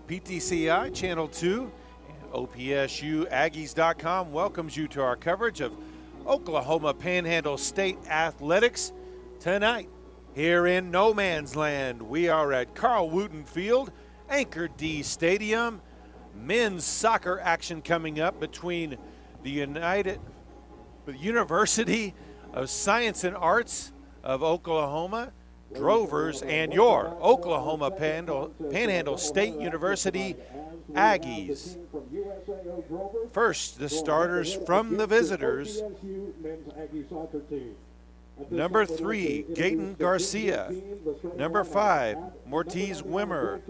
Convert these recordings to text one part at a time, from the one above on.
PTCI Channel 2 and OPSUAggies.com welcomes you to our coverage of Oklahoma Panhandle State Athletics tonight. Here in no man's land, we are at Carl Wooten Field, Anchor D Stadium. Men's soccer action coming up between the University of Science and Arts of Oklahoma, Drovers, and your Oklahoma Panhandle State University Aggies. First, the starters from the visitors. Number 3, Gayton Garcia. Number 5, Mortiz Wimmer.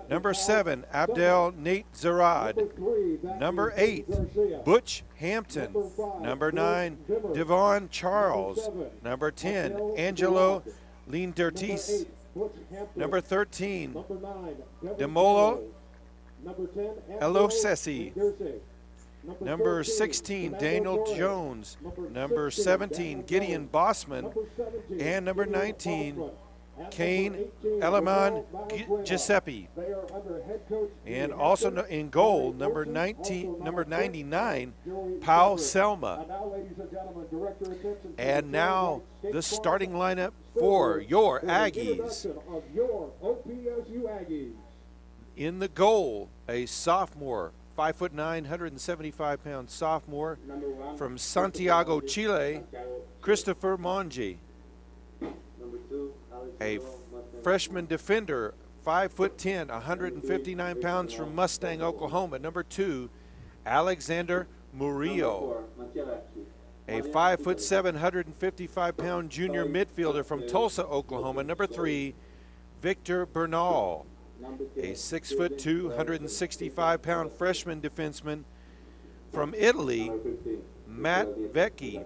Number 7, Abdel Nate Zarad. Number 8, Butch Hampton. Number 9, Devon Charles. Number 10, Angelo Lindertis. Number 13, Demolo Elosesi. Number 16, Daniel Jones. Number 17, Gideon Bossman. And number 19, Kane Eleman Giuseppe. And also in goal, number 99, Pau Selma. And now the starting lineup for your Aggies. In the goal, a sophomore, 5'9", 175-pound sophomore from Santiago, Chile, Christopher Monge. A freshman defender, 5'10", 159 pounds from Mustang, Oklahoma. Number 2, Alexander Murillo. A 5'7", 155-pound junior midfielder from Tulsa, Oklahoma. Number 3, Victor Bernal. A 6'2", 165-pound freshman defenseman from Italy, Matt Vecchi.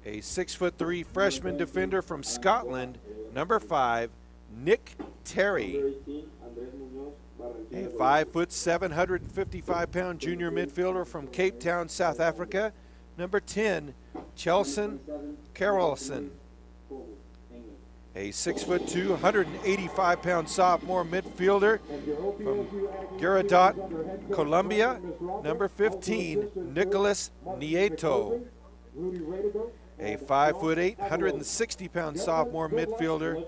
A 6'3" freshman defender from Scotland, number 5, Nick Terry. A 5'7", 155-pound junior midfielder from Cape Town, South Africa, number 10, Chelson Carolson. A 6'2", 185-pound sophomore midfielder from Guaradat, Colombia, number 15, Nicholas Nieto. A 5'8", 160-pound sophomore midfielder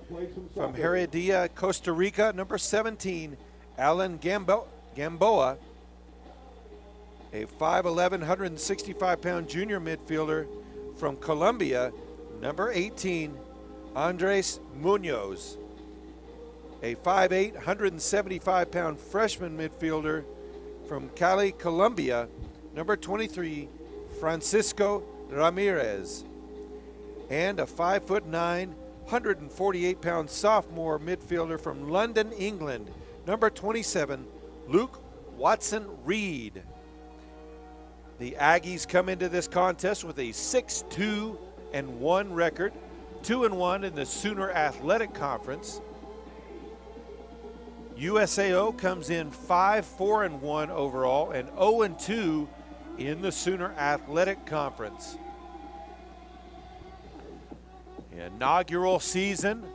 from Heredia, Costa Rica, number 17, Alan Gamboa. A 5'11", 165-pound junior midfielder from Colombia, number 18, Andres Munoz. A 5'8", 175-pound freshman midfielder from Cali, Colombia, number 23, Francisco Ramirez. And a 5'9", 148-pound sophomore midfielder from London, England, number 27, Luke Watson Reed. The Aggies come into this contest with a 6-2-1 record, 2-1 in the Sooner Athletic Conference. USAO comes in 5-4-1 overall and 0-2 in the Sooner Athletic Conference. Inaugural season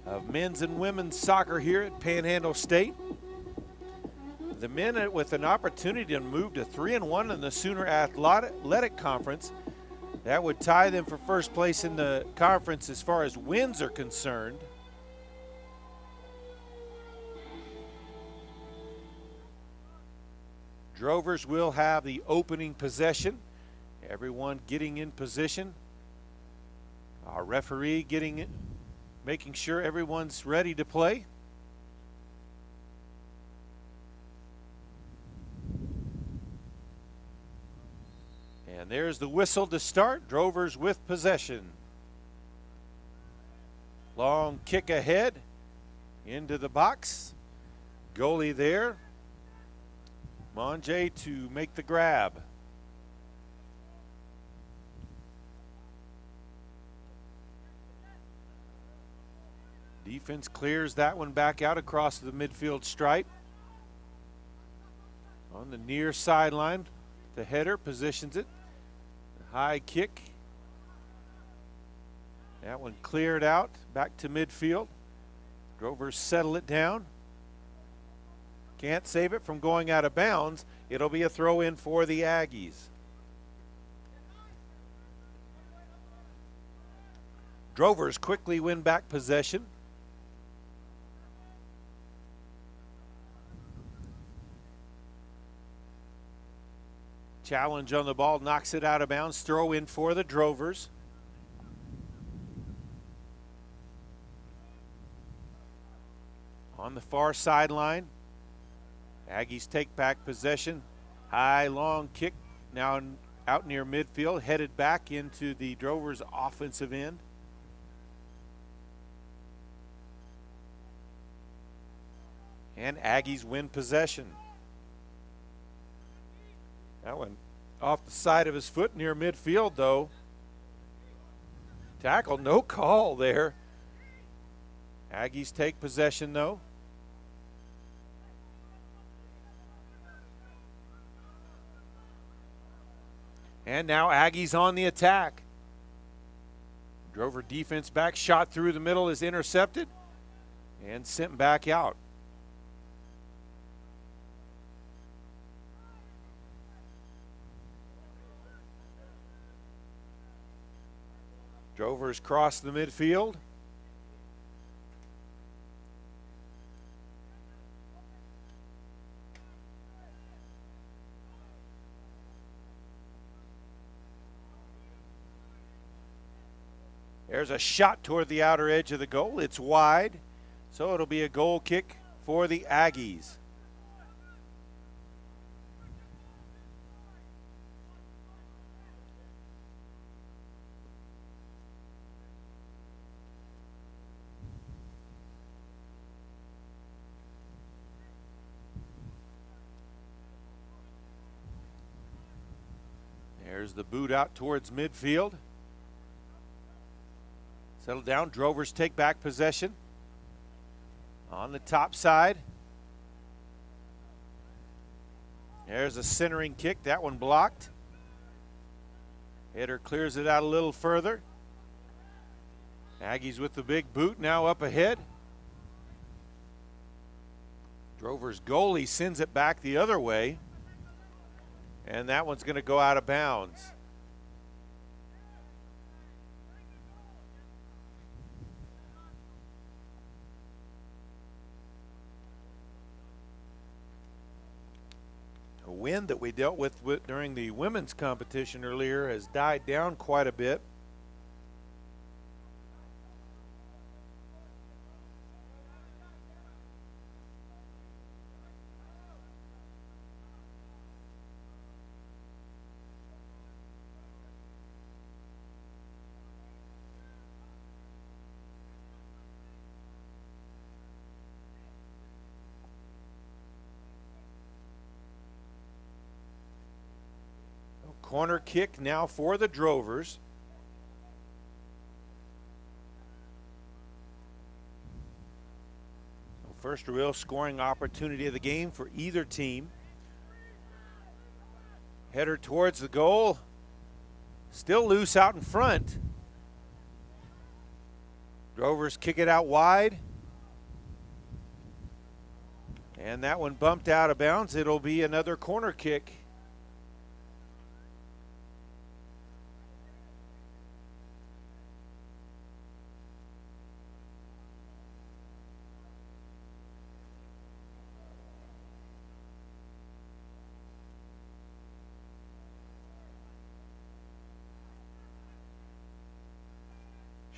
of men's and women's soccer here at Panhandle State. The men with an opportunity to move to 3-1 in the Sooner Athletic Conference. That would tie them for first place in the conference as far as wins are concerned. Drovers will have the opening possession. Everyone getting in position. Our referee making sure everyone's ready to play. And there's the whistle to start. Drovers with possession. Long kick ahead into the box. Goalie there. Monge to make the grab. Defense clears that one back out across the midfield stripe. On the near sideline, the header positions it. High kick. That one cleared out, back to midfield. Drovers settle it down. Can't save it from going out of bounds. It'll be a throw in for the Aggies. Drovers quickly win back possession. Challenge on the ball, knocks it out of bounds. Throw in for the Drovers. On the far sideline, Aggies take back possession. High, long kick, now out near midfield, headed back into the Drovers' offensive end. And Aggies win possession. That one off the side of his foot near midfield, though. Tackle, no call there. Aggies take possession, though. And now Aggies on the attack. Drover defense back, shot through the middle is intercepted and sent back out. Drovers cross the midfield. There's a shot toward the outer edge of the goal. It's wide, so it'll be a goal kick for the Aggies. There's the boot out towards midfield. Settle down, Drovers take back possession. On the top side. There's a centering kick, that one blocked. Hitter clears it out a little further. Aggies with the big boot now up ahead. Drovers goalie sends it back the other way. And that one's going to go out of bounds. A wind that we dealt with during the women's competition earlier has died down quite a bit. Corner kick now for the Drovers. First real scoring opportunity of the game for either team. Header towards the goal. Still loose out in front. Drovers kick it out wide. And that one bumped out of bounds. It'll be another corner kick.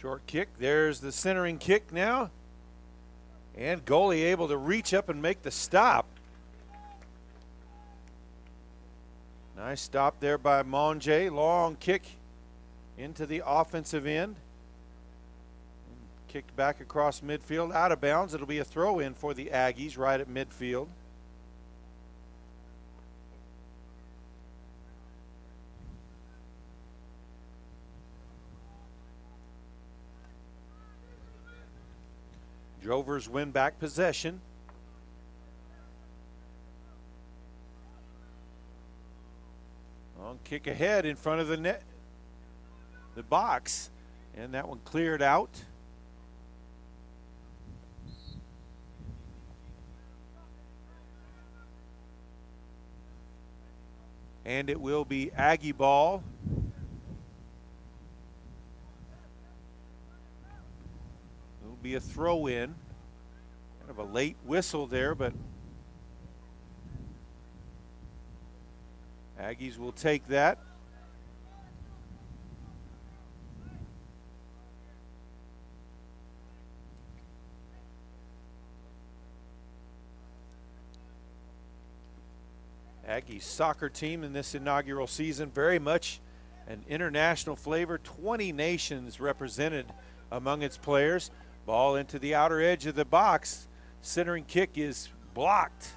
Short kick, there's the centering kick now. And goalie able to reach up and make the stop. Nice stop there by Monge. Long kick into the offensive end. Kicked back across midfield, out of bounds. It'll be a throw in for the Aggies right at midfield. Drovers win back possession. Long kick ahead in front of the net, the box, and that one cleared out. and it will be Aggie ball. It will be a throw in. Kind of a late whistle there, but Aggies will take that. Aggies soccer team in this inaugural season, very much an international flavor. 20 nations represented among its players. Ball into the outer edge of the box. Centering kick is blocked.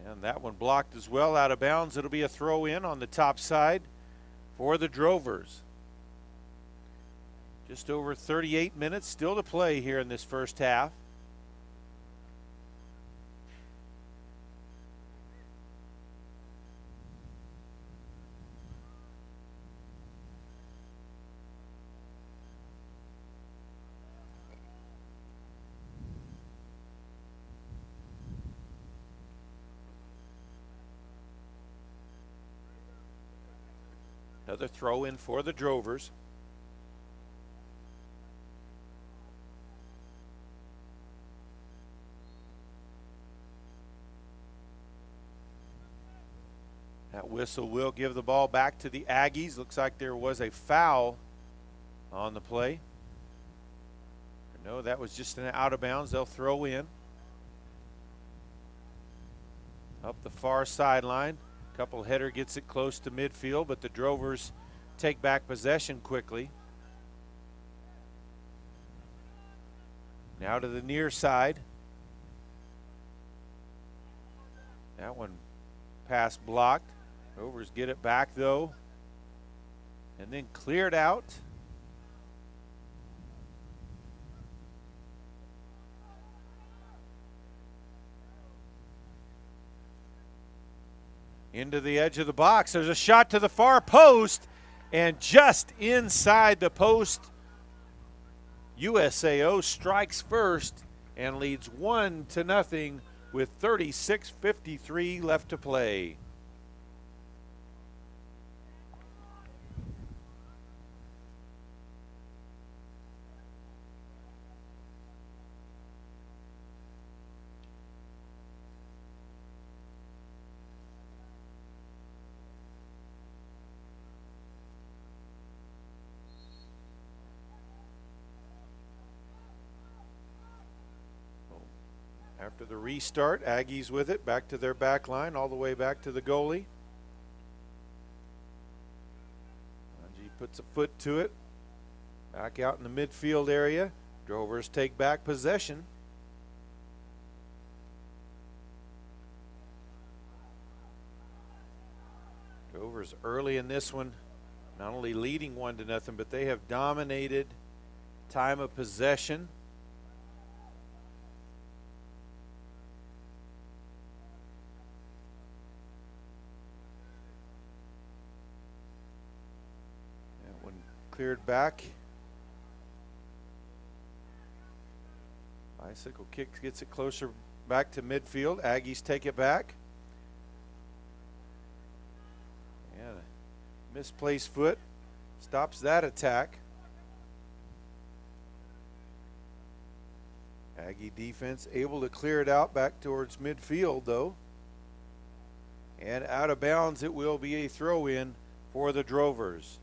And that one blocked as well, out of bounds. It'll be a throw in on the top side for the Drovers. Just over 38 minutes still to play here in this first half. Another throw in for the Drovers. That whistle will give the ball back to the Aggies. Looks like there was a foul on the play. No, that was just an out of bounds. They'll throw in. Up the far sideline. Couple header gets it close to midfield, but the Drovers take back possession quickly. Now to the near side. That one pass blocked. Drovers get it back though, and then cleared out. Into the edge of the box. There's a shot to the far post, and just inside the post, Usao strikes first and leads 1-0 with 36:53 left to play. After the restart, Aggies with it, back to their back line, all the way back to the goalie. Angie puts a foot to it, back out in the midfield area. Drovers take back possession. Drovers early in this one, not only leading 1-0, but they have dominated time of possession. Cleared back. Bicycle kick gets it closer back to midfield. Aggies take it back. And a misplaced foot stops that attack. Aggie defense able to clear it out back towards midfield though. And out of bounds, it will be a throw in for the Drovers.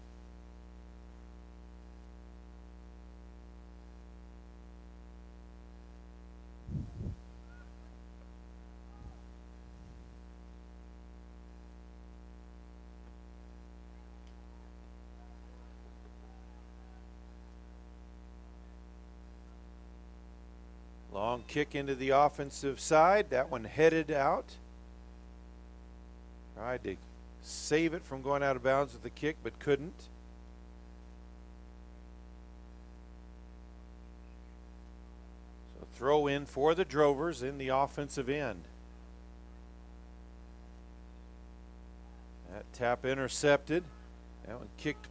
Long kick into the offensive side. That one headed out. Tried to save it from going out of bounds with the kick, but couldn't. So throw in for the Drovers in the offensive end. That tap intercepted. That one kicked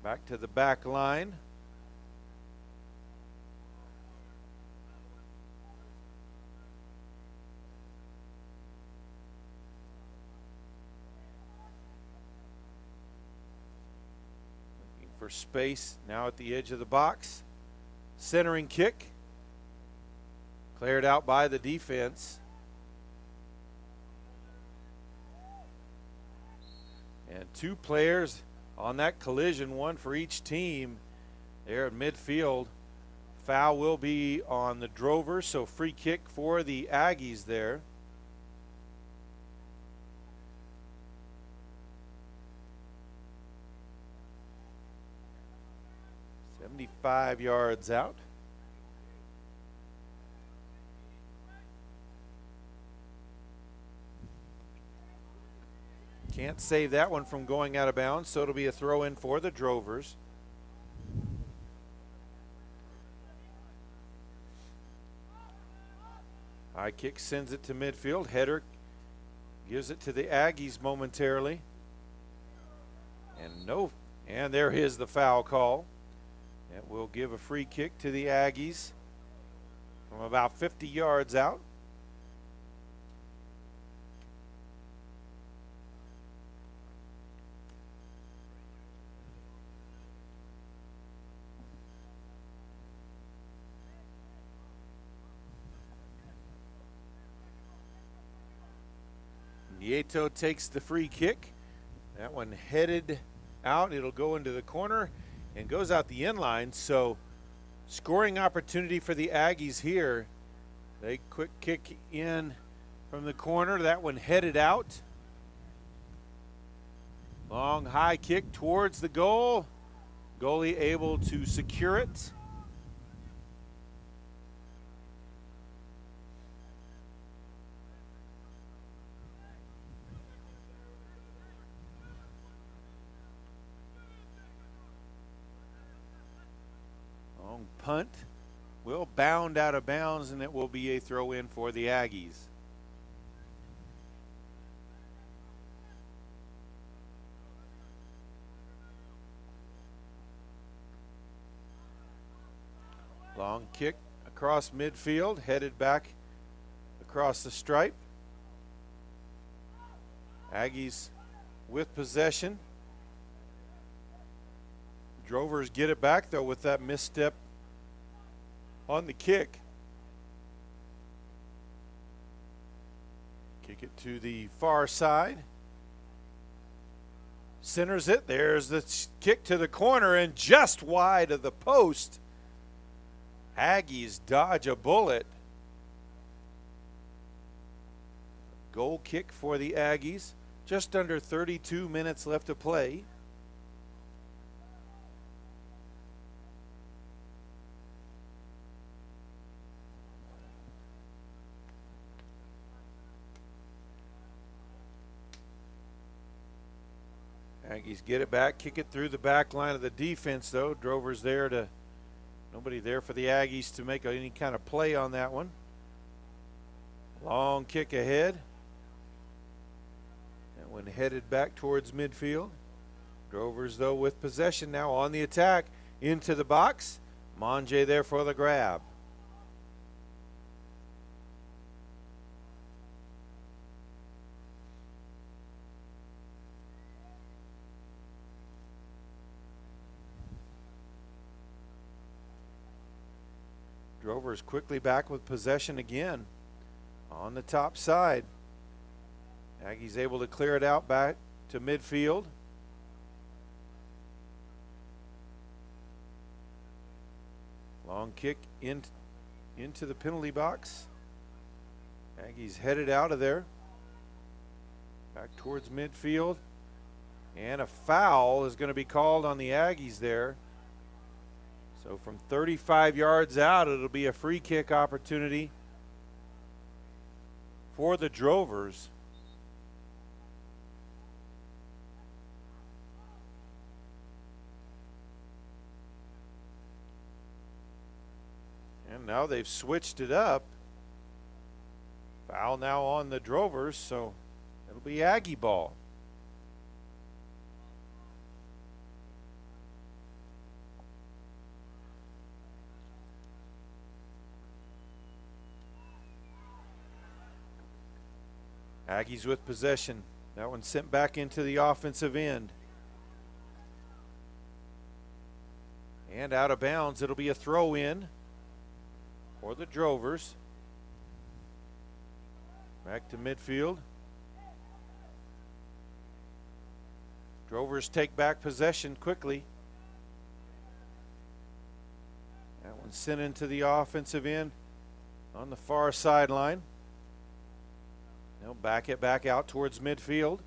back to the back line. for space now at the edge of the box. Centering kick. Cleared out by the defense. And two players on that collision, one for each team there at midfield. Foul will be on the Drovers, so free kick for the Aggies there. "75 yards out. Can't save that one from going out of bounds, so it'll be a throw in for the Drovers. High kick sends it to midfield. Header gives it to the Aggies momentarily. And there is the foul call. That will give a free kick to the Aggies from about 50 yards out. Nieto takes the free kick. That one headed out. It'll go into the corner and goes out the end line. So scoring opportunity for the Aggies here. They quick kick in from the corner. That one headed out. Long high kick towards the goal. Goalie able to secure it. Punt will bound out of bounds, and it will be a throw in for the Aggies. Long kick across midfield, headed back across the stripe. Aggies with possession. Drovers get it back though with that misstep on the kick. Kick it to the far side. Centers it. There's the kick to the corner and just wide of the post. Aggies dodge a bullet. Goal kick for the Aggies. Just under 32 minutes left to play. Aggies get it back, kick it through the back line of the defense though. Drovers there to, nobody there for the Aggies to make any kind of play on that one. Long kick ahead. That one headed back towards midfield. Drovers though with possession now on the attack into the box. Monje there for the grab. Drovers quickly back with possession again on the top side. Aggies able to clear it out back to midfield. Long kick into the penalty box. Aggies headed out of there. Back towards midfield. And a foul is going to be called on the Aggies there. So from 35 yards out, it'll be a free kick opportunity for the Drovers. And now they've switched it up. Foul now on the Drovers, so it'll be Aggie ball. Aggies with possession. That one sent back into the offensive end. And out of bounds. It'll be a throw in for the Drovers. Back to midfield. Drovers take back possession quickly. That one's sent into the offensive end on the far sideline. They'll back it back out towards midfield.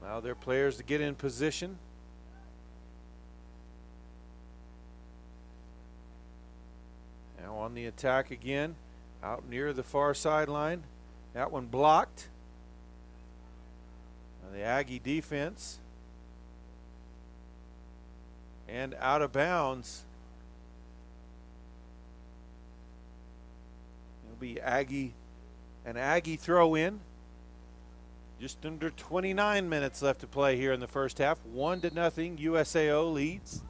Allow their players to get in position. Now on the attack again, out near the far sideline. That one blocked. The Aggie defense. And out of bounds. It'll be an Aggie throw in. Just under 29 minutes left to play here in the first half. 1-0 USAO leads.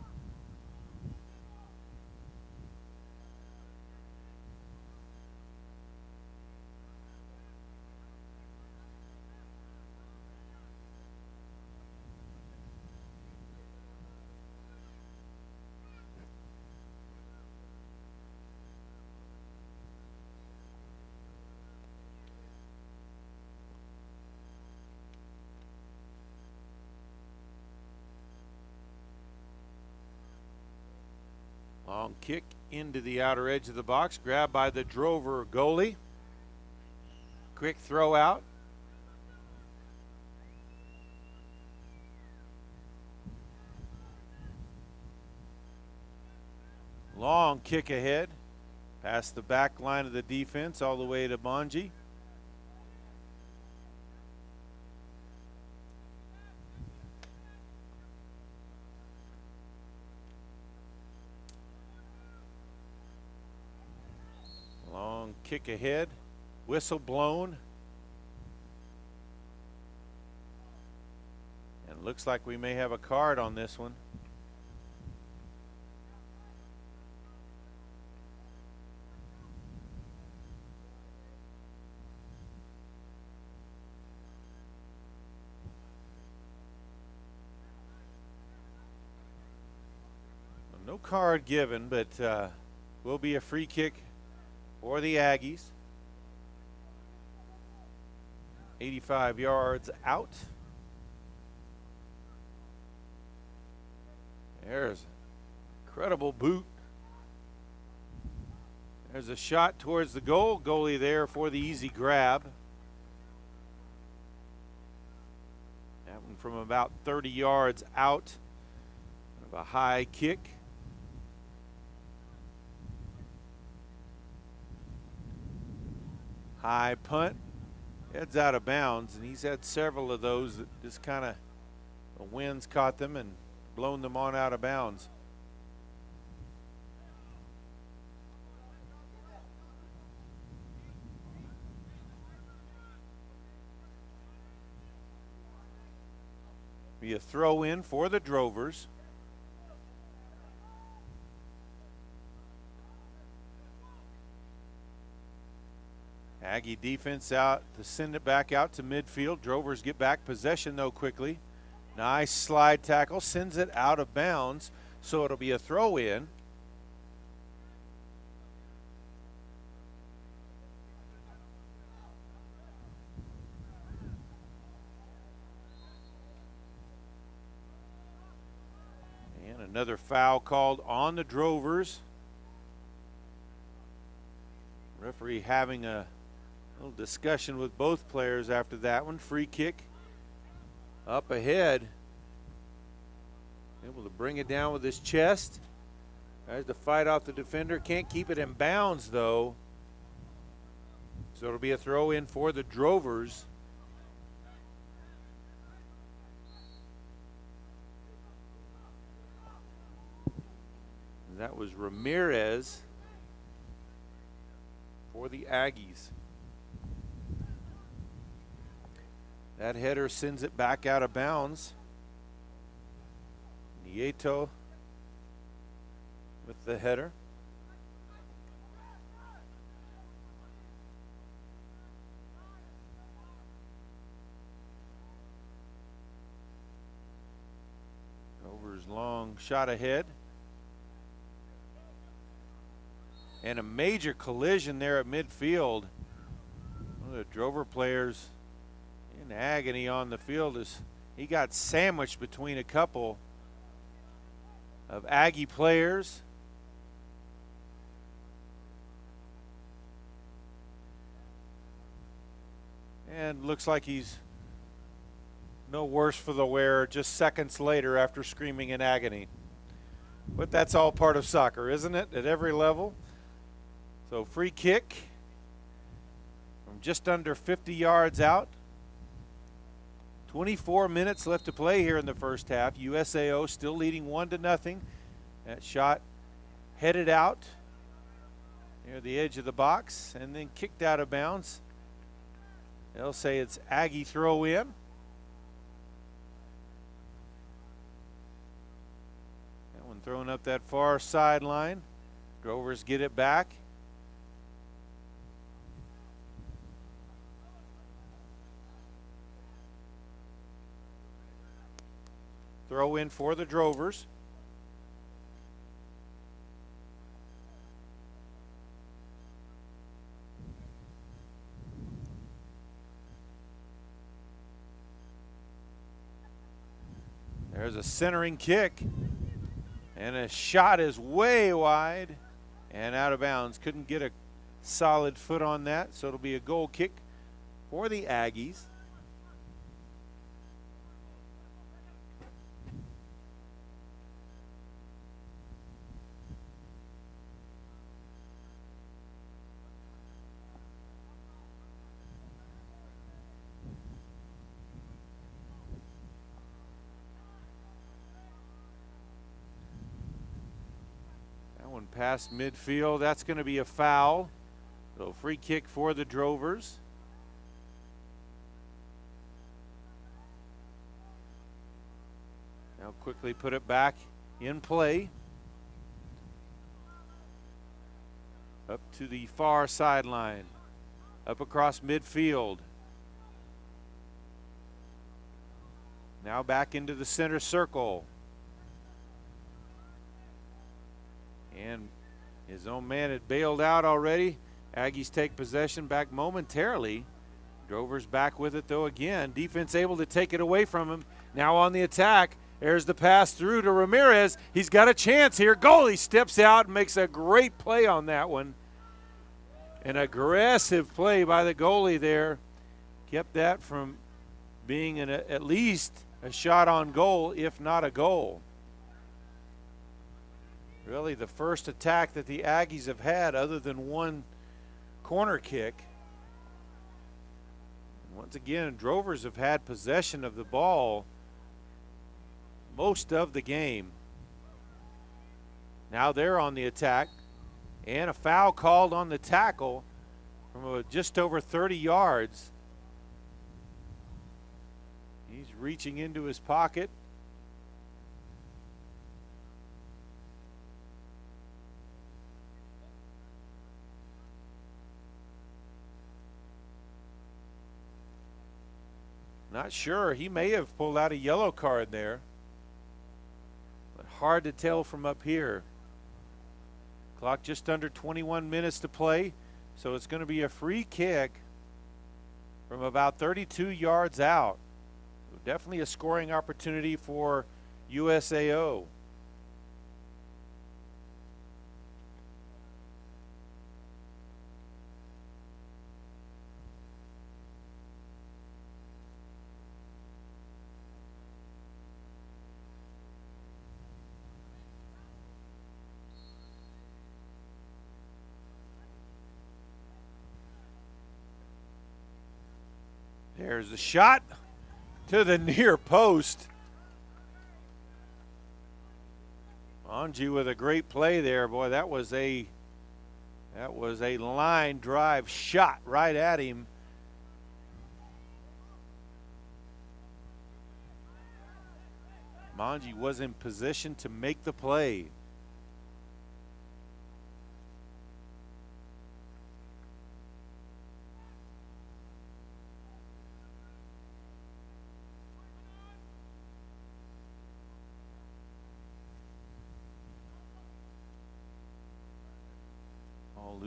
Long kick into the outer edge of the box, grabbed by the Drover goalie. Quick throw out. Long kick ahead, past the back line of the defense all the way to Bonji. Long kick ahead, whistle blown. And looks like we may have a card on this one. No card given, but will be a free kick for the Aggies. 85 yards out. There's an incredible boot. There's a shot towards the goal. Goalie there for the easy grab. That one from about 30 yards out. Of a high kick. High punt, heads out of bounds, and he's had several of those that just kind of the wind's caught them and blown them on out of bounds. Be a throw in for the Drovers. Aggie defense out to send it back out to midfield. Drovers get back possession though quickly. Nice slide tackle, sends it out of bounds, so it'll be a throw in. And another foul called on the Drovers. Referee having a little discussion with both players after that one. Free kick up ahead. Able to bring it down with his chest. Tries to fight off the defender. Can't keep it in bounds though. So it'll be a throw in for the Drovers. That was Ramirez for the Aggies. That header sends it back out of bounds. Nieto with the header. Drovers long long shot ahead. And a major collision there at midfield. One of the Drover players in agony on the field as he got sandwiched between a couple of Aggie players. And looks like he's no worse for the wear just seconds later after screaming in agony. But that's all part of soccer, isn't it? At every level. So free kick from just under 50 yards out. 24 minutes left to play here in the first half. USAO still leading 1-0. That shot headed out near the edge of the box and then kicked out of bounds. They'll say it's Aggie throw in. That one thrown up that far sideline. Drovers get it back. Throw in for the Drovers. There's a centering kick. And a shot is way wide and out of bounds. Couldn't get a solid foot on that, so it'll be a goal kick for the Aggies. One past midfield, that's going to be a foul. So free kick for the Drovers. Now quickly put it back in play. Up to the far sideline. Up across midfield. Now back into the center circle. And his own man had bailed out already. Aggies take possession back momentarily. Drovers back with it though again. Defense able to take it away from him. Now on the attack. There's the pass through to Ramirez. He's got a chance here. Goalie steps out and makes a great play on that one. An aggressive play by the goalie there. Kept that from being at least a shot on goal, if not a goal. Really the first attack that the Aggies have had other than one corner kick. Once again, Drovers have had possession of the ball most of the game. Now they're on the attack, and a foul called on the tackle from just over 30 yards. He's reaching into his pocket. Not sure. He may have pulled out a yellow card there. But hard to tell from up here. Clock just under 21 minutes to play. So it's going to be a free kick from about 32 yards out. So definitely a scoring opportunity for USAO. There's a shot to the near post. Anji with a great play there. Boy, that was a line drive shot right at him. Manji was in position to make the play.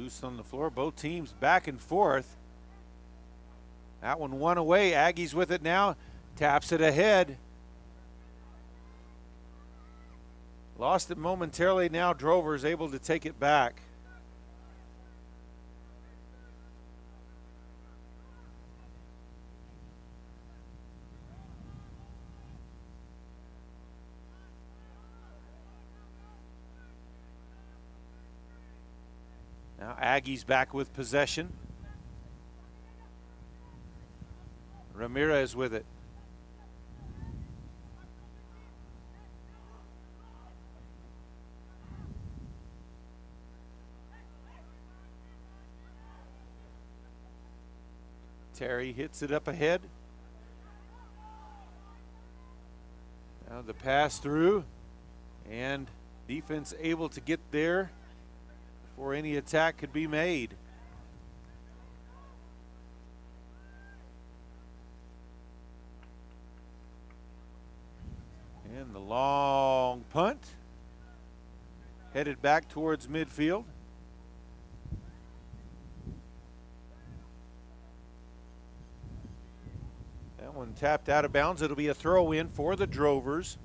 Loose on the floor. Both teams back and forth. That one away. Aggies with it now. Taps it ahead. Lost it momentarily. Now Drover's able to take it back. Now Aggies back with possession. Ramirez with it. Terry hits it up ahead. Now the pass through, and defense able to get there before any attack could be made. And the long punt headed back towards midfield. That one tapped out of bounds. It'll be a throw in for the Drovers.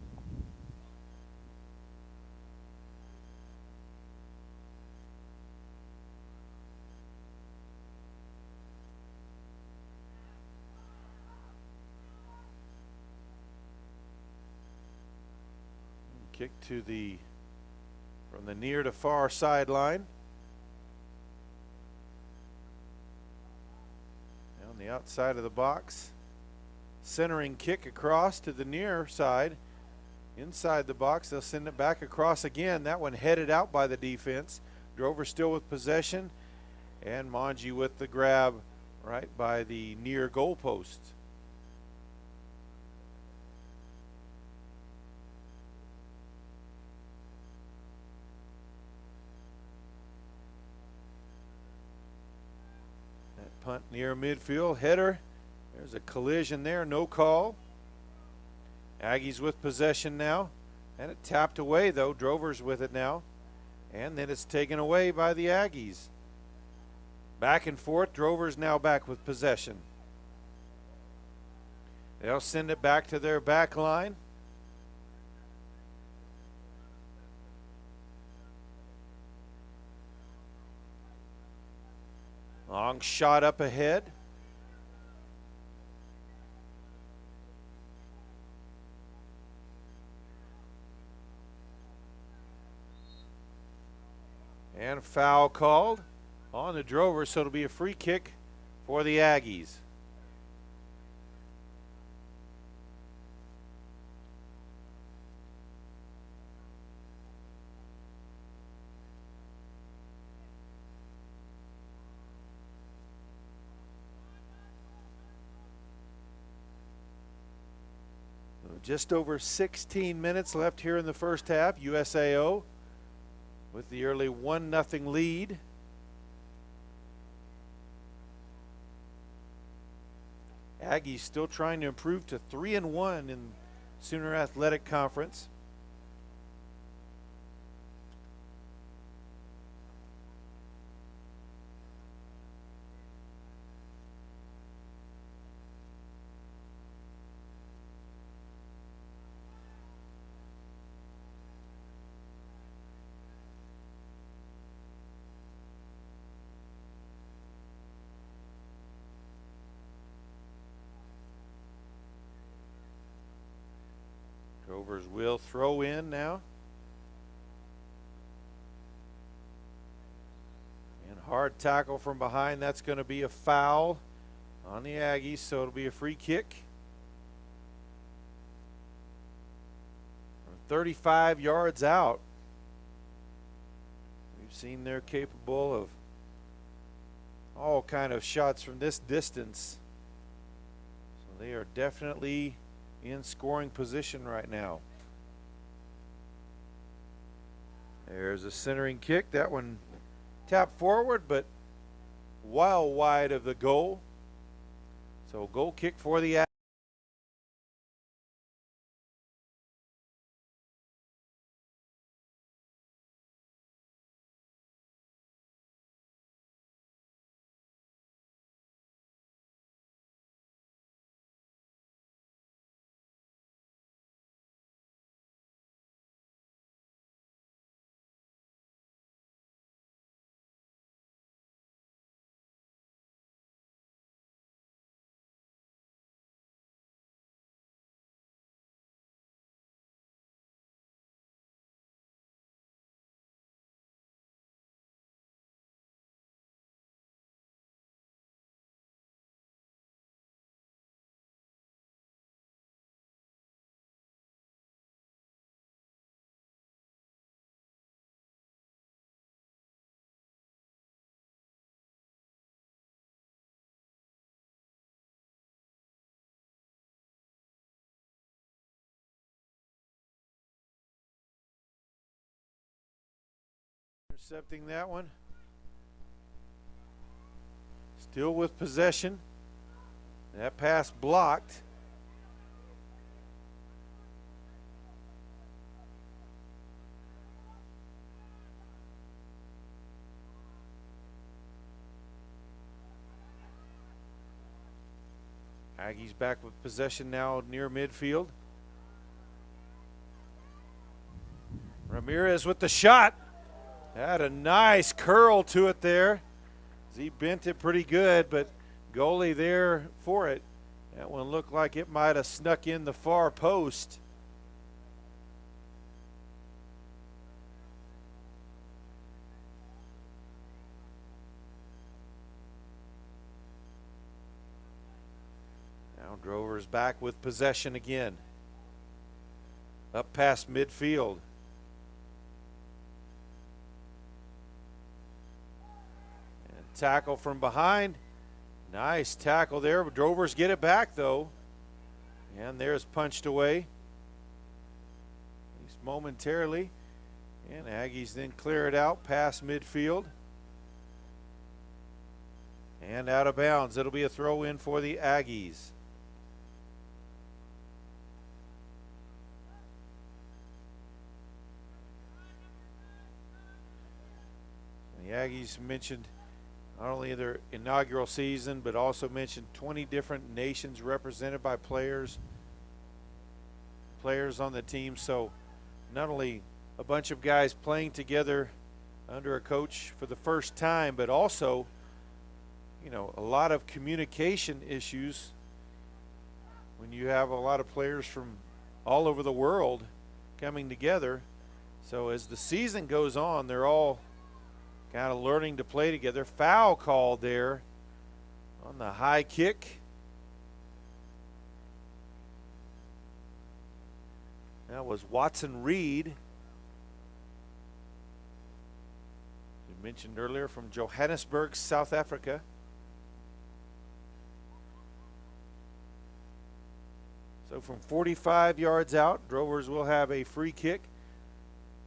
Kick to the from the near to far sideline. On the outside of the box. Centering kick across to the near side. Inside the box, they'll send it back across again. That one headed out by the defense. Drover still with possession. And Manji with the grab right by the near goal post. Punt near midfield, header. There's a collision there, no call. Aggies with possession now. And it tapped away though, Drover's with it now. And then it's taken away by the Aggies. Back and forth, Drover's now back with possession. They'll send it back to their back line. Long shot up ahead. And foul called on the Drover, so it'll be a free kick for the Aggies. Just over 16 minutes left here in the first half. USAO with the early 1-0 lead. Aggies still trying to improve to 3-1 in Sooner Athletic Conference. Drovers will throw in now. And hard tackle from behind. That's going to be a foul on the Aggies, so it'll be a free kick. From 35 yards out. We've seen they're capable of all kind of shots from this distance. So they are definitely in scoring position right now. There's a centering kick. That one tapped forward, but well wide of the goal. So goal kick for the Intercepting that one. Still with possession. That pass blocked. Aggies back with possession now near midfield. Ramirez with the shot. Had a nice curl to it there. He bent it pretty good, but goalie there for it. That one looked like it might have snuck in the far post. Now Drover's back with possession again. Up past midfield. And tackle from behind. Nice tackle there. Drovers get it back though. And there's punched away. At least momentarily. And Aggies then clear it out past midfield. And out of bounds. It'll be a throw in for the Aggies. The Aggies mentioned not only their inaugural season, but also mentioned 20 different nations represented by players on the team. So not only a bunch of guys playing together under a coach for the first time, but also, you know, a lot of communication issues when you have a lot of players from all over the world coming together. So as the season goes on, they're all kind of learning to play together. Foul called there on the high kick. That was Watson Reed, you mentioned earlier, from Johannesburg, South Africa. So from 45 yards out, Drovers will have a free kick.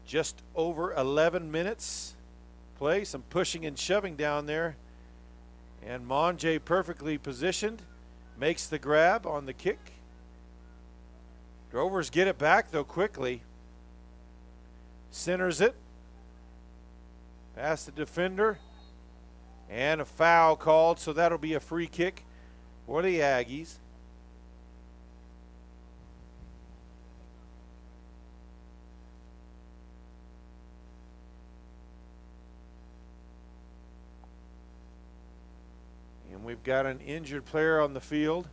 Just over 11 minutes play, some pushing and shoving down there, and Monje perfectly positioned, makes the grab on the kick. Drovers get it back though quickly. Centers it past the defender, and a foul called, so that'll be a free kick for the Aggies. We've got an injured player on the field.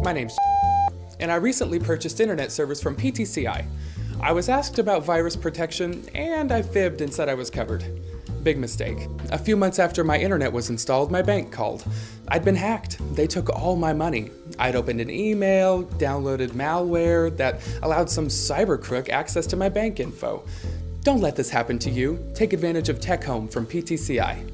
My name's and I recently purchased internet service from PTCI. I was asked about virus protection and I fibbed and said I was covered. Big mistake. A few months after my internet was installed, my bank called. I'd been hacked. They took all my money. I'd opened an email, downloaded malware that allowed some cyber crook access to my bank info. Don't let this happen to you. Take advantage of Tech Home from PTCI.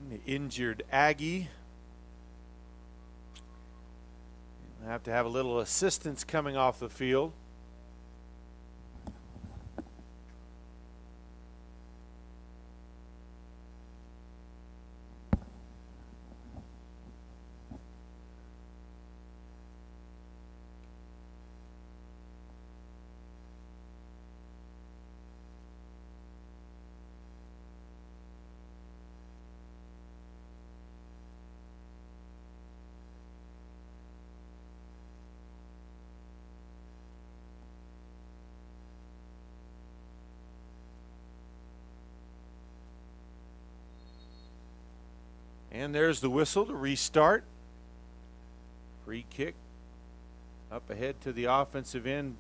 The injured Aggie. We'll have to have a little assistance coming off the field. And there's the whistle to restart. Free kick up ahead to the offensive end.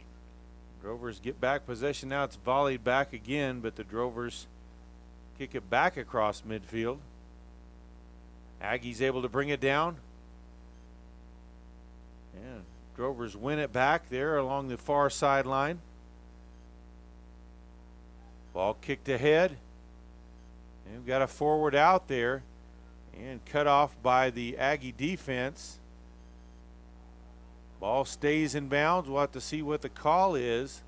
Drovers get back possession. Now it's volleyed back again, but the Drovers kick it back across midfield. Aggies able to bring it down. And Drovers win it back there along the far sideline. Ball kicked ahead. And we've got a forward out there and cut off by the Aggie defense. Ball stays in bounds. We'll have to see what the call is.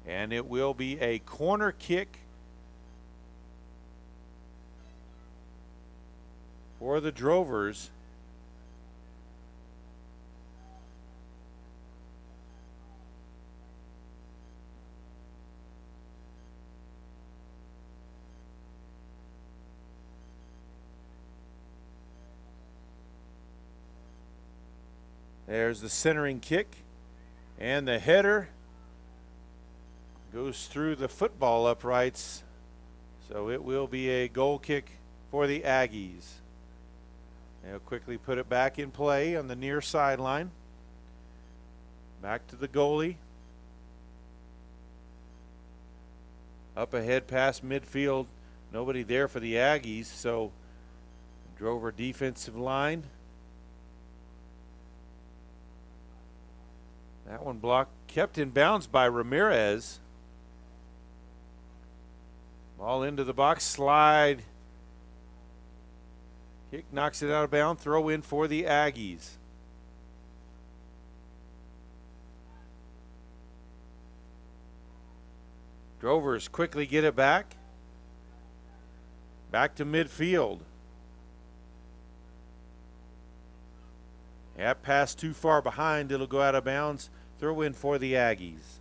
And it will be a corner kick for the Drovers. There's the centering kick, and the header goes through the football uprights, so it will be a goal kick for the Aggies. They'll quickly put it back in play on the near sideline. Back to the goalie. Up ahead past midfield. Nobody there for the Aggies, so Drover defensive line. That one blocked, kept in bounds by Ramirez. Ball into the box, slide. Kick knocks it out of bounds, throw in for the Aggies. Drovers quickly get it back. Back to midfield. That pass too far behind, it'll go out of bounds. Throw in for the Aggies.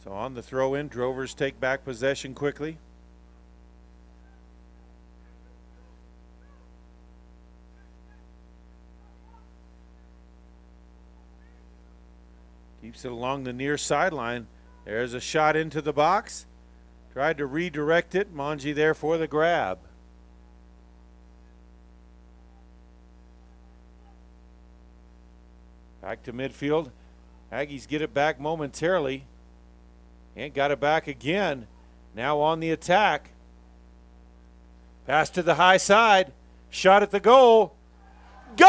So on the throw in, Drovers take back possession quickly. Keeps it along the near sideline. There's a shot into the box. Tried to redirect it. Manji there for the grab. Back to midfield. Aggies get it back momentarily. And got it back again. Now on the attack. Pass to the high side. Shot at the goal. Goal!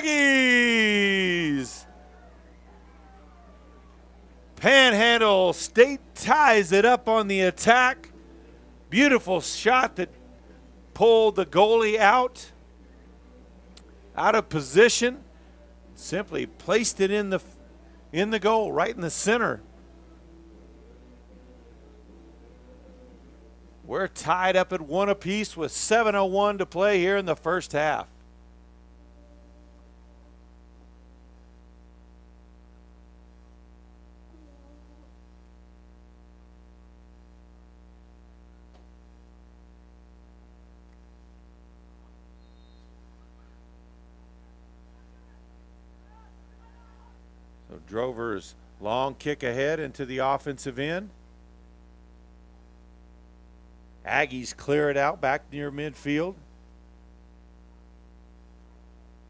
Aggies! Panhandle State ties it up on the attack. Beautiful shot that pulled the goalie out of position. Simply placed it in the goal, right in the center. We're tied up at 1 apiece with 7:01 to play here in the first half. So Drover's long kick ahead into the offensive end. Aggies clear it out back near midfield.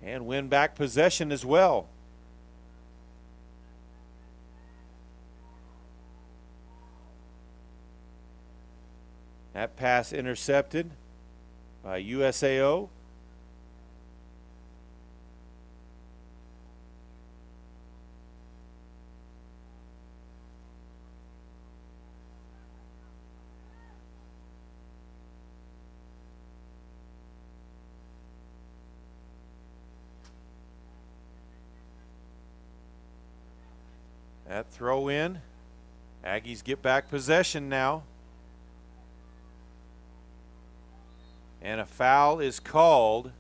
And win back possession as well. That pass intercepted by Usao. That throw in. Aggies get back possession now. And a foul is called.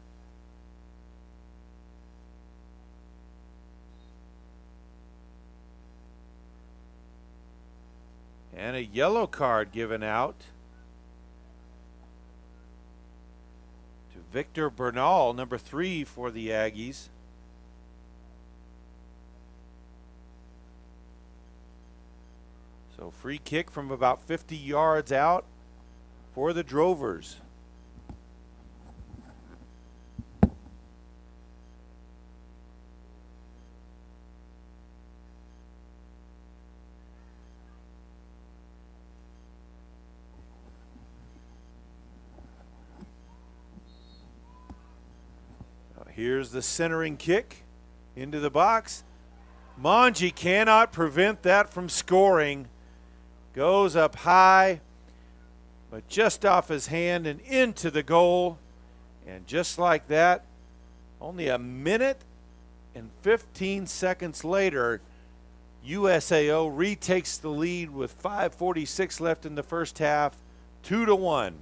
And a yellow card given out to Victor Bernal, number 3 for the Aggies. So free kick from about 50 yards out for the Drovers. Here's the centering kick into the box. Manji cannot prevent that from scoring. Goes up high, but just off his hand and into the goal. And just like that, only a minute and 15 seconds later, USAO retakes the lead with 5:46 left in the first half, 2-1.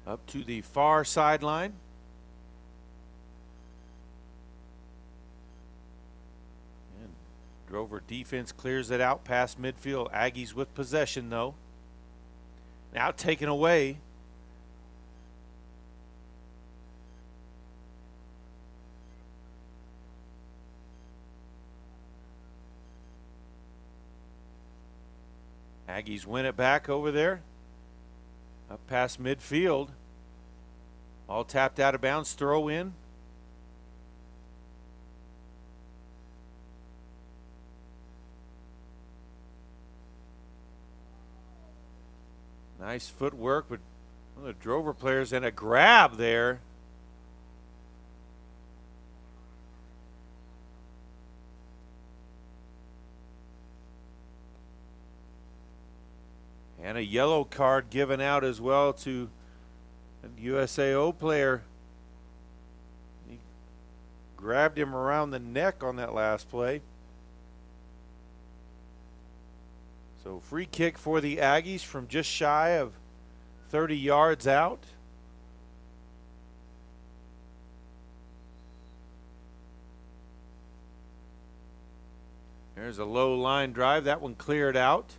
Up to the far sideline. And Drover defense clears it out past midfield. Aggies with possession though. Now taken away. Aggies win it back over there. Up past midfield. All tapped out of bounds, throw in. Nice footwork with one of the Drover players and a grab there. And a yellow card given out as well to a USAO player. He grabbed him around the neck on that last play. So free kick for the Aggies from just shy of 30 yards out. There's a low line drive. That one cleared out.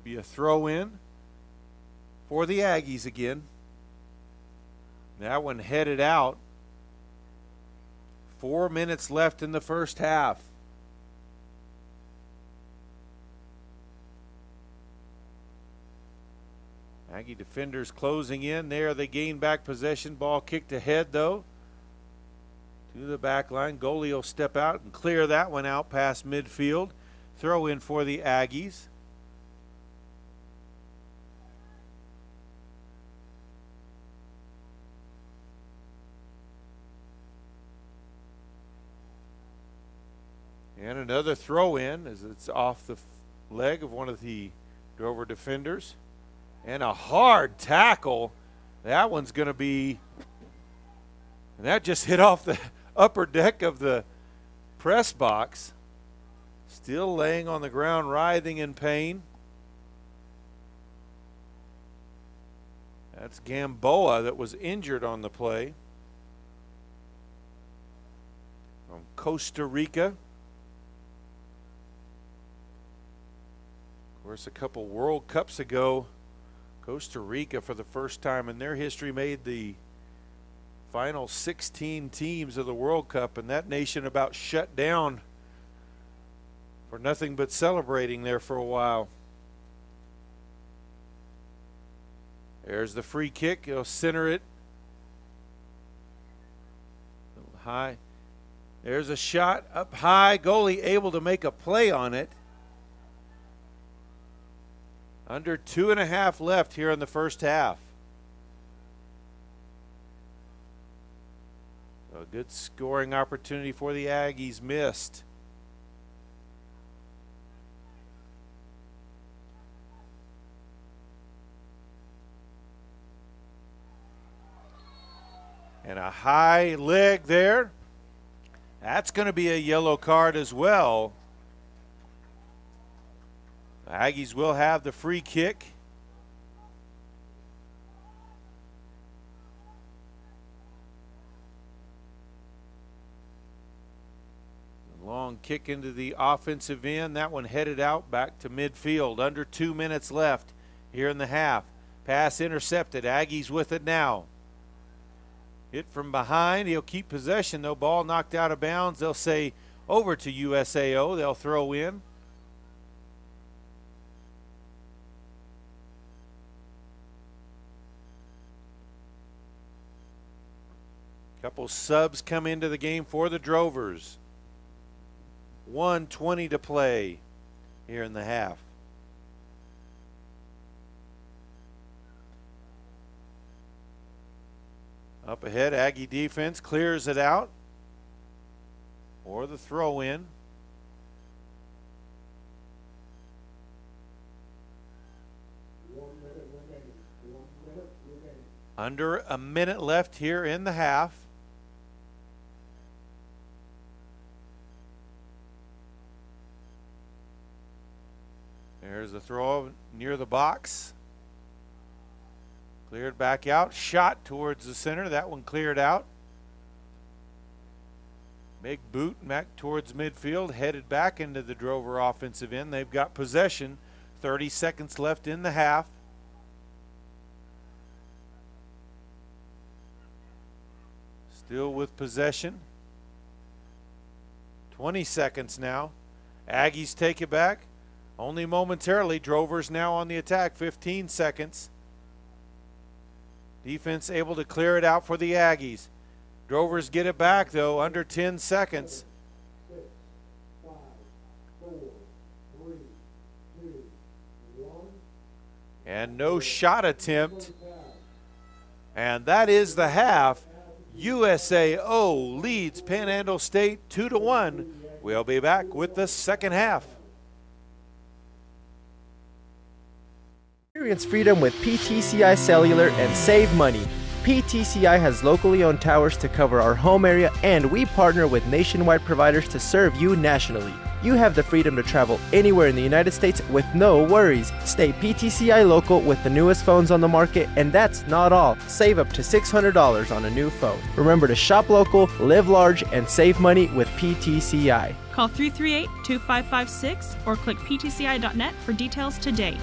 Be a throw in for the Aggies again. That one headed out. 4 minutes left in the first half. Aggie defenders closing in there. They gain back possession. Ball kicked ahead though to the back line. Goalie will step out and clear that one out past midfield. Throw in for the Aggies. And another throw in as it's off the leg of one of the Drover defenders. And a hard tackle. That one's going to be, and that just hit off the upper deck of the press box. Still laying on the ground, writhing in pain. That's Gamboa that was injured on the play. From Costa Rica. Of course, a couple World Cups ago, Costa Rica, for the first time in their history, made the final 16 teams of the World Cup, and that nation about shut down for nothing but celebrating there for a while. There's the free kick. He'll center it. A little high. There's a shot up high. Goalie able to make a play on it. Under 2.5 left here in the first half. A good scoring opportunity for the Aggies missed. And a high leg there. That's going to be a yellow card as well. The Aggies will have the free kick. Long kick into the offensive end. That one headed out back to midfield. Under 2 minutes left here in the half. Pass intercepted. Aggies with it now. Hit from behind. He'll keep possession though. Ball knocked out of bounds. They'll say over to Usao. They'll throw in. Couple subs come into the game for the Drovers. 1:20 to play here in the half. Up ahead, Aggie defense clears it out. Or the throw in. Under a minute left here in the half. There's the throw near the box. Cleared back out. Shot towards the center. That one cleared out. Big boot back towards midfield. Headed back into the Drover offensive end. They've got possession. 30 seconds left in the half. Still with possession. 20 seconds now. Aggies take it back. Only momentarily. Drovers now on the attack. 15 seconds. Defense able to clear it out for the Aggies. Drovers get it back though. Under 10 seconds. 6, 5, 4, 3, 2, 1. And no shot attempt. And that is the half. USAO leads Panhandle State 2-1. We'll be back with the second half. Experience freedom with PTCI Cellular and save money. PTCI has locally owned towers to cover our home area, and we partner with nationwide providers to serve you nationally. You have the freedom to travel anywhere in the United States with no worries. Stay PTCI local with the newest phones on the market, and that's not all. Save up to $600 on a new phone. Remember to shop local, live large, and save money with PTCI. Call 338-2556 or click ptci.net for details today.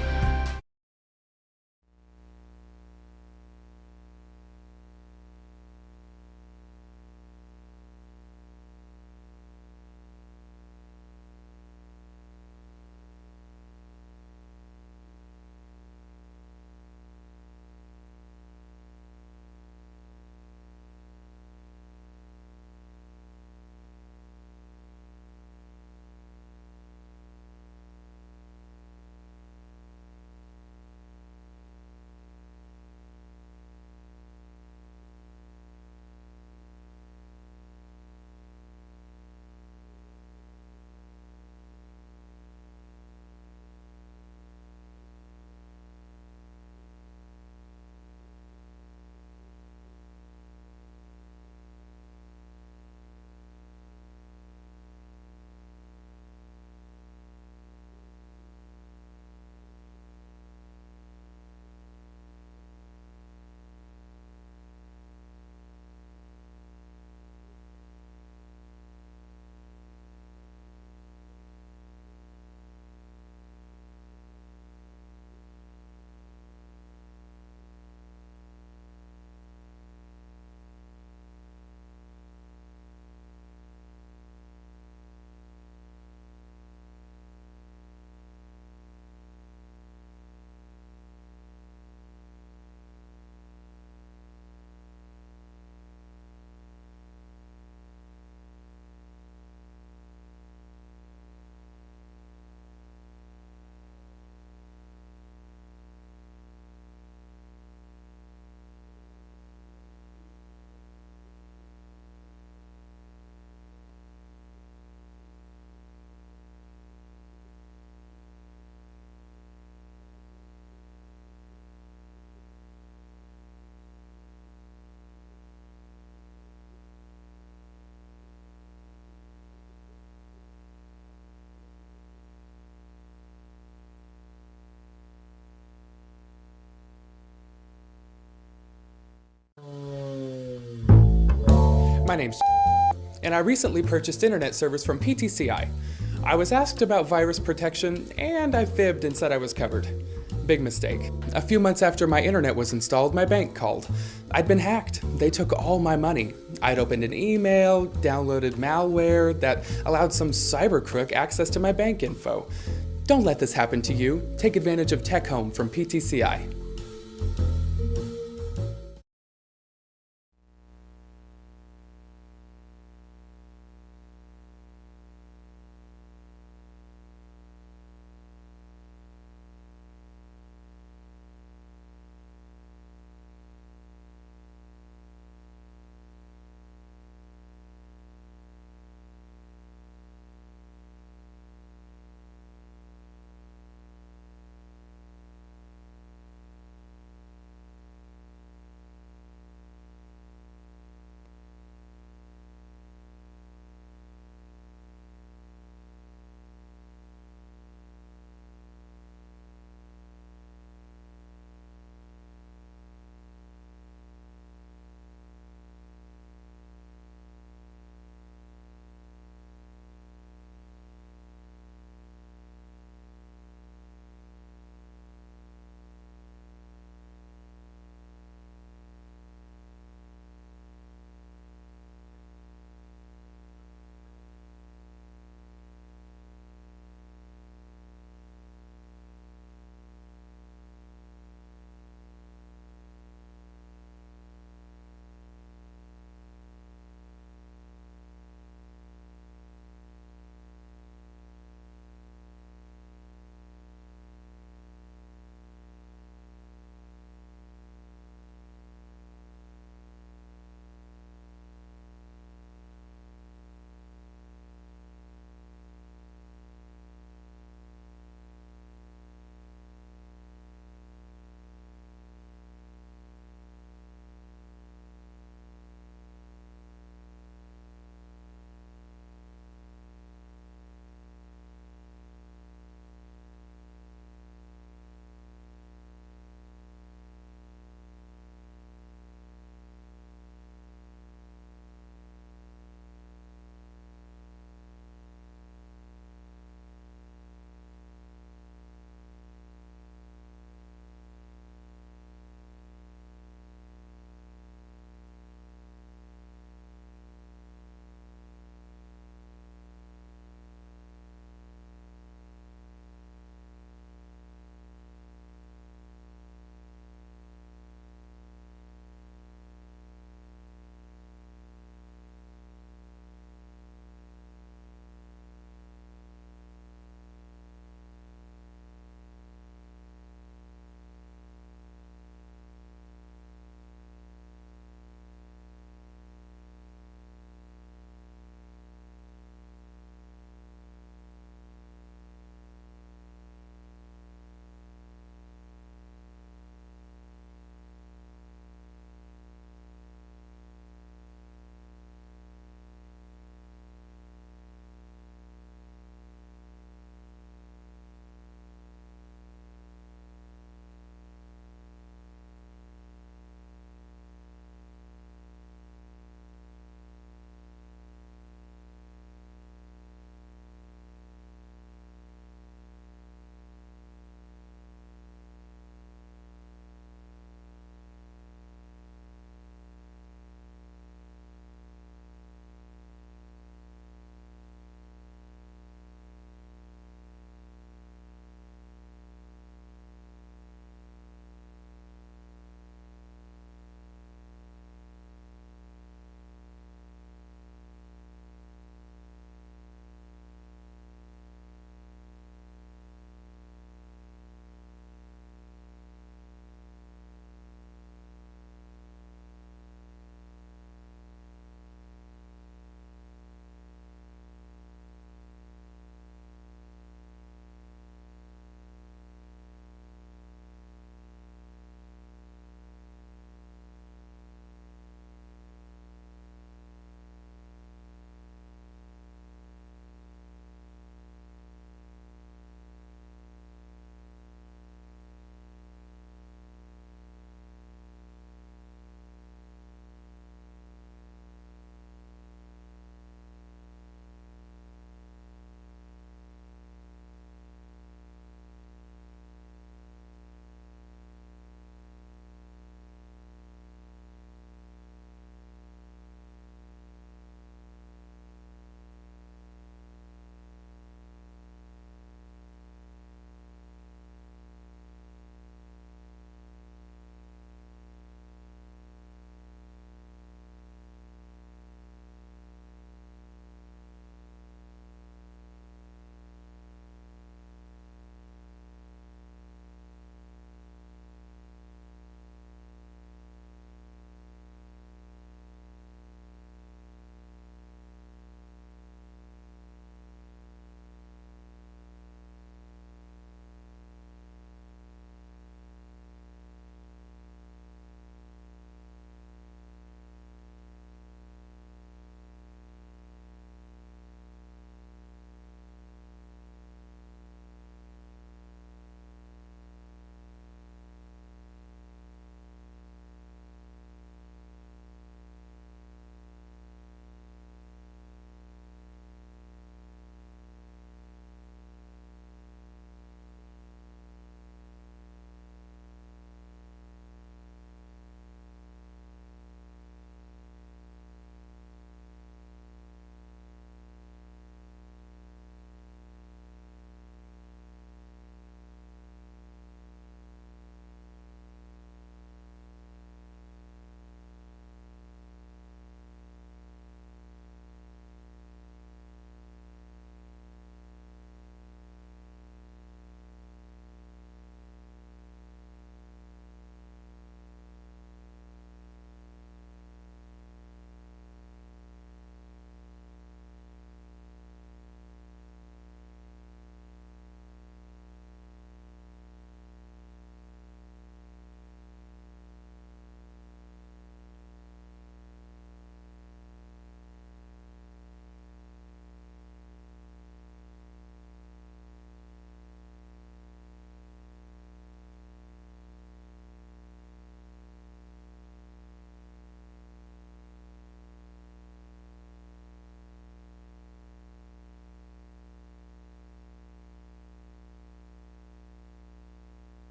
My name's and I recently purchased internet service from PTCI. I was asked about virus protection, and I fibbed and said I was covered. Big mistake. A few months after my internet was installed, my bank called. I'd been hacked. They took all my money. I'd opened an email, downloaded malware that allowed some cyber crook access to my bank info. Don't let this happen to you. Take advantage of Tech Home from PTCI.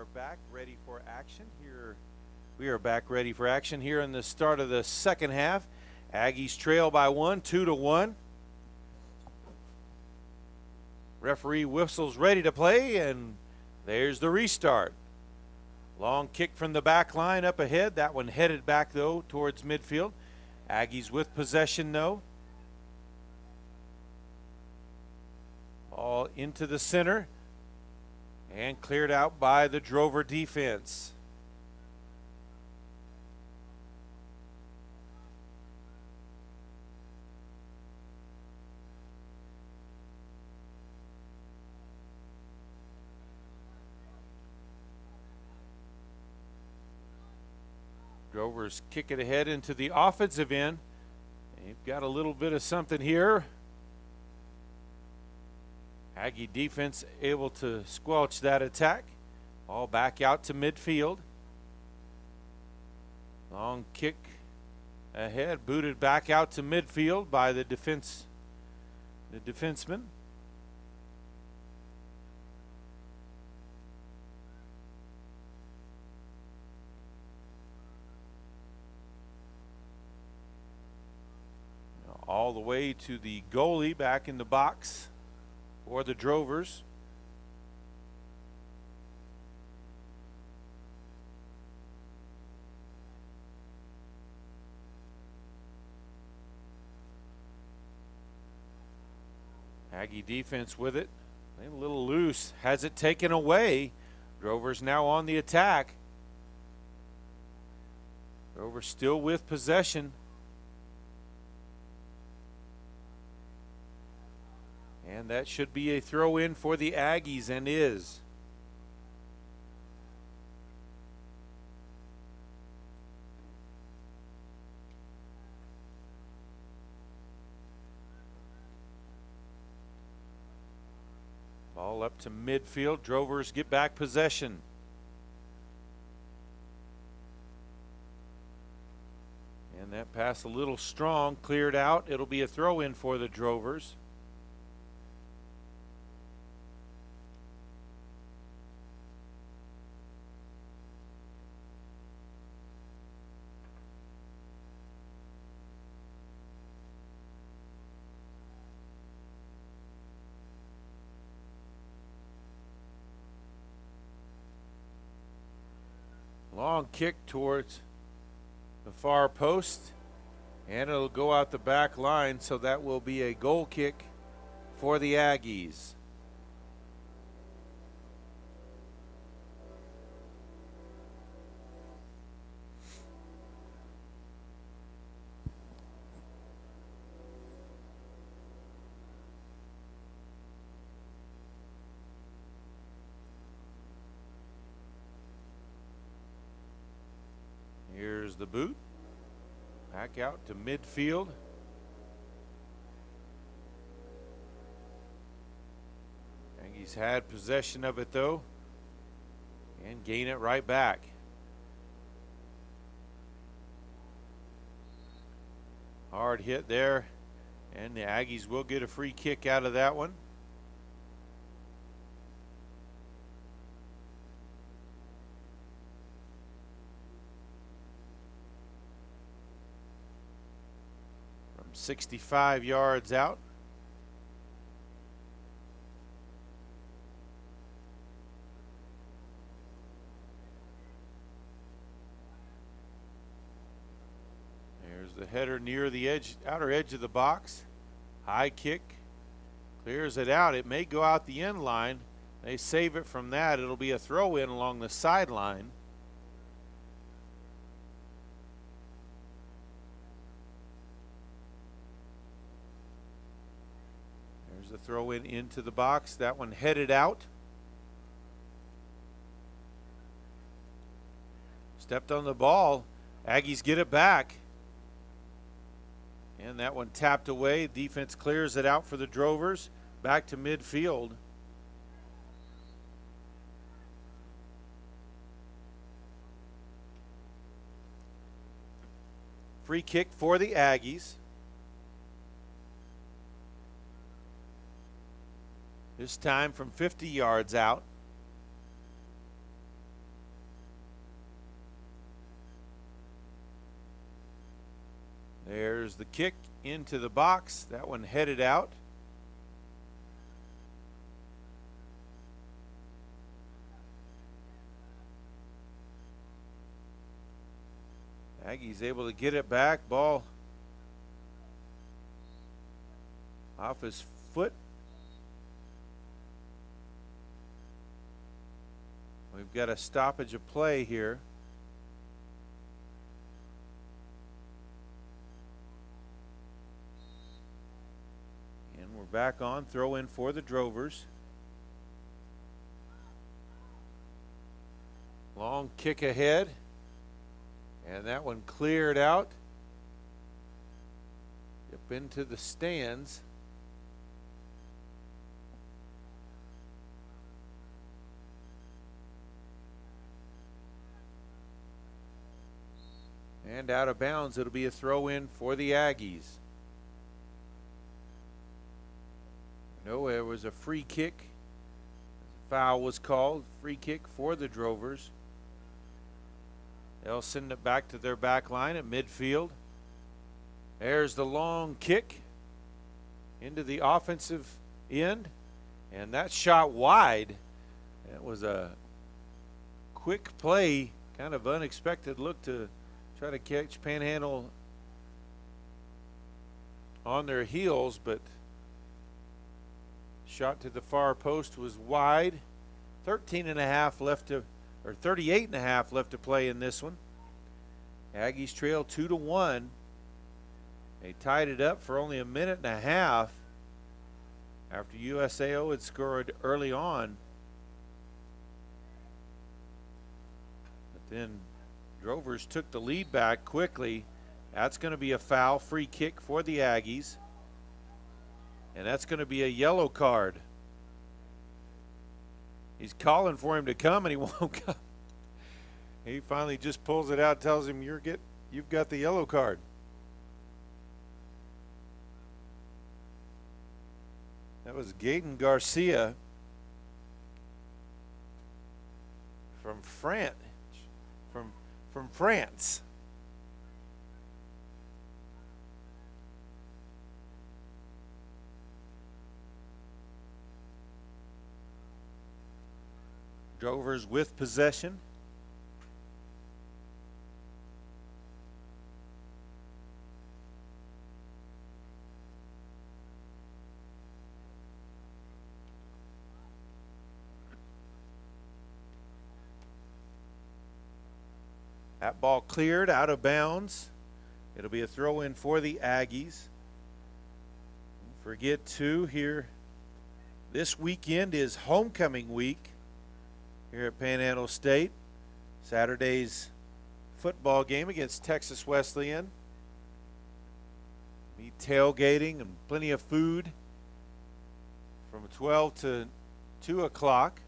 are back ready for action here. We are back ready for action here in the start of the second half. Aggies trail by 1, 2-1. Referee whistles ready to play, and there's the restart. Long kick from the back line up ahead. That one headed back, though, towards midfield. Aggies with possession, though. Ball into the center and cleared out by the Drover defense. Drovers kick it ahead into the offensive end. They've got a little bit of something here. Aggie defense able to squelch that attack. Ball back out to midfield. Long kick ahead, booted back out to midfield by the defenseman. All the way to the goalie back in the box for the Drovers. Aggie defense with it. A little loose, has it taken away. Drovers now on the attack. Drovers still with possession. And that should be a throw in for the Aggies, and is. Ball up to midfield. Drovers get back possession. And that pass a little strong, cleared out. It'll be a throw in for the Drovers. Long kick towards the far post, and it'll go out the back line, so that will be a goal kick for the Aggies. Here's the boot. Back out to midfield. Aggies had possession of it, though, and gain it right back. Hard hit there, and the Aggies will get a free kick out of that one. From 65 yards out. The header near the edge, outer edge of the box. High kick, clears it out. It may go out the end line. They save it from that. It'll be a throw in along the sideline. There's the throw in into the box. That one headed out. Stepped on the ball. Aggies get it back. And that one tapped away. Defense clears it out for the Drovers. Back to midfield. Free kick for the Aggies. This time from 50 yards out. there's the kick into the box. That one headed out. Aggies able to get it back. Ball off his foot. We've got a stoppage of play here. And we're back on. Throw in for the Drovers. Long kick ahead. And that one cleared out. Up into the stands. And out of bounds, it'll be a throw in for the Aggies. No, there was a free kick. Foul was called. Free kick for the Drovers. They'll send it back to their back line at midfield. There's the long kick into the offensive end. And that shot wide. That was a quick play, kind of unexpected look to try to catch Panhandle on their heels, but shot to the far post was wide. 13.5 left to, or 38.5 left to play in this one. Aggies trail 2-1. They tied it up for only a minute and a half after USAO had scored early on. But then Drovers took the lead back quickly. That's going to be a foul, free kick for the Aggies. And that's going to be a yellow card. He's calling for him to come and he won't come. He finally just pulls it out, tells him you've got the yellow card. That was Gaten Garcia from France. From France. Drovers with possession. That ball cleared out of bounds. It'll be a throw in for the Aggies. Don't forget too, here this weekend is homecoming week here at Panhandle State. Saturday's football game against Texas Wesleyan. Be tailgating and plenty of food from 12 to 2 o'clock.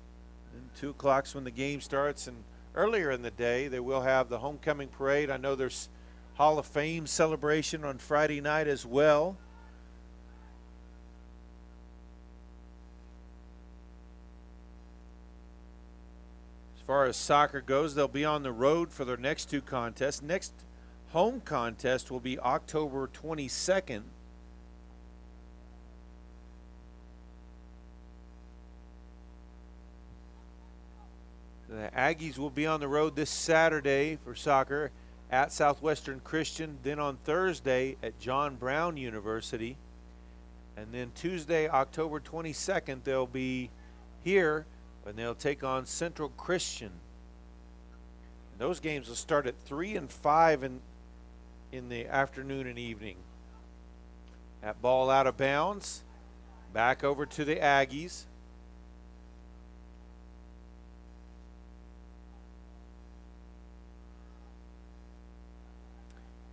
And 2 o'clock's when the game starts, and earlier in the day, they will have the homecoming parade. I know there's Hall of Fame celebration on Friday night as well. As far as soccer goes, they'll be on the road for their next 2 contests. Next home contest will be October 22nd. The Aggies will be on the road this Saturday for soccer at Southwestern Christian, then on Thursday at John Brown University, and then Tuesday, October 22nd, they'll be here and they'll take on Central Christian. And those games will start at 3 and 5 in the afternoon and evening. That ball out of bounds, back over to the Aggies.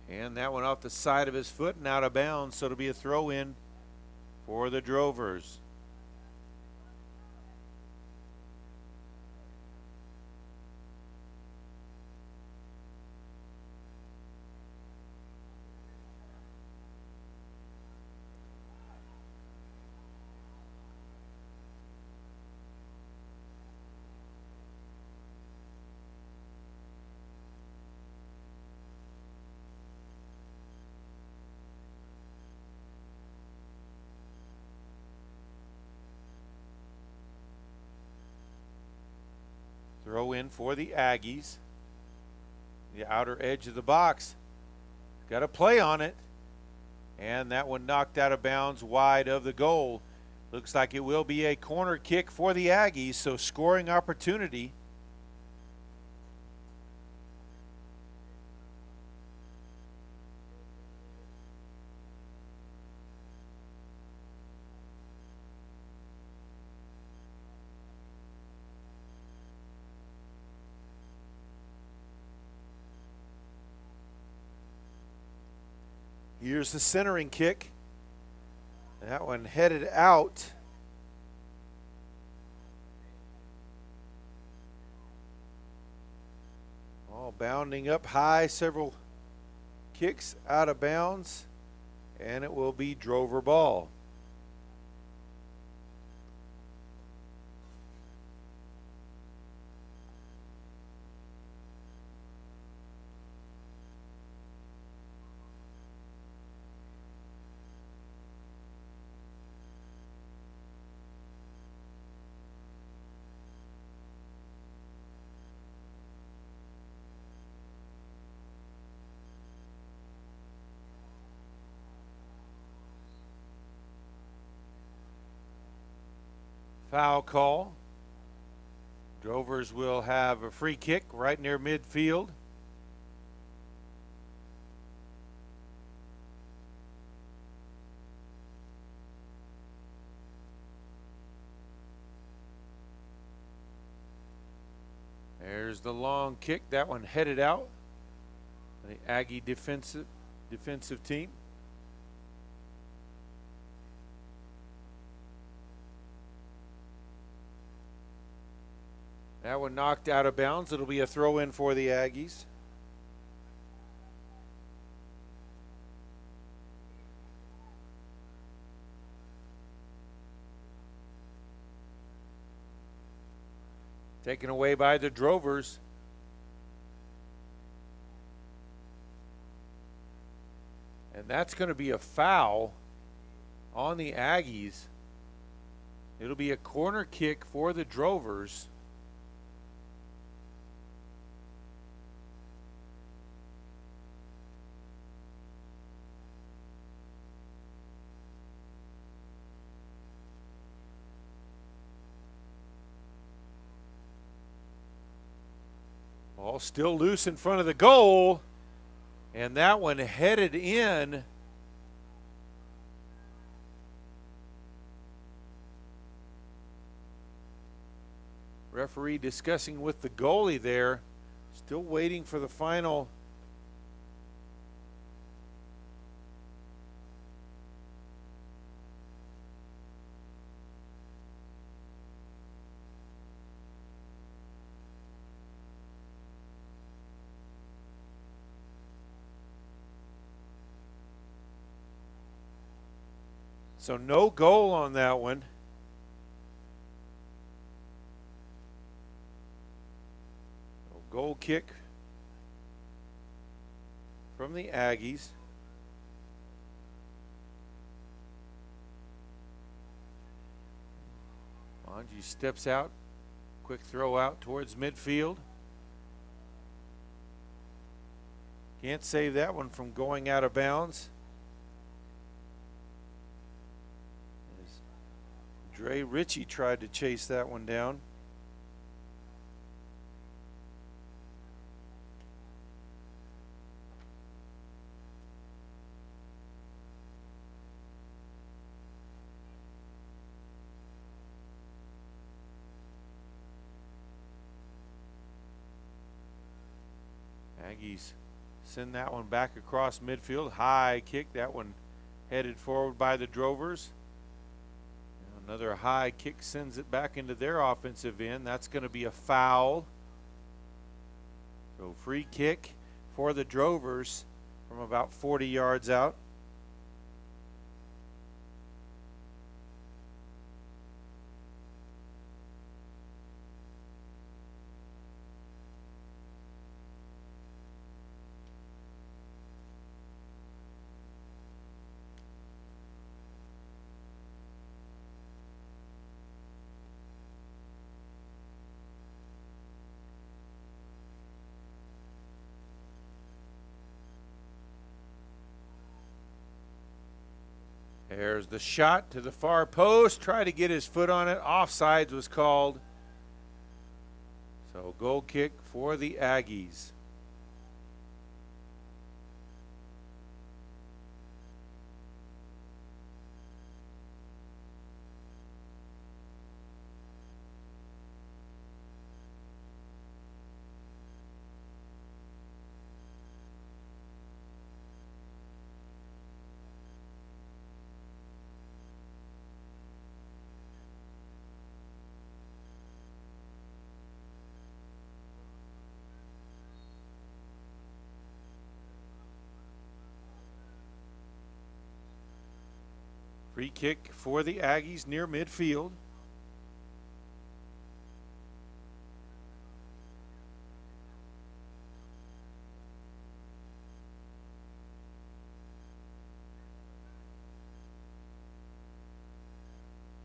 And that one off the side of his foot and out of bounds, so it'll be a throw in for the Drovers. Throw in for the Aggies. The outer edge of the box. Got a play on it. And that one knocked out of bounds wide of the goal. Looks like it will be a corner kick for the Aggies, so scoring opportunity. Here's the centering kick. That one headed out. All bounding up high, several kicks out of bounds, and it will be Drover ball. Foul call. Drovers will have a free kick right near midfield. There's the long kick. That one headed out. The Aggie defensive team. That one knocked out of bounds. It'll be a throw in for the Aggies. Taken away by the Drovers. And that's going to be a foul on the Aggies. It'll be a corner kick for the Drovers. Ball still loose in front of the goal. And that one headed in. Referee discussing with the goalie there. Still waiting for the final. So no goal on that one. Goal kick from the Aggies. Manji steps out. Quick throw out towards midfield. Can't save that one from going out of bounds. Dre Ritchie tried to chase that one down. Aggies send that one back across midfield. High kick. That one headed forward by the Drovers. Another high kick sends it back into their offensive end. That's going to be a foul. So free kick for the Drovers from about 40 yards out. There's the shot to the far post. Try to get his foot on it. Offsides was called. So goal kick for the Aggies. Free kick for the Aggies near midfield.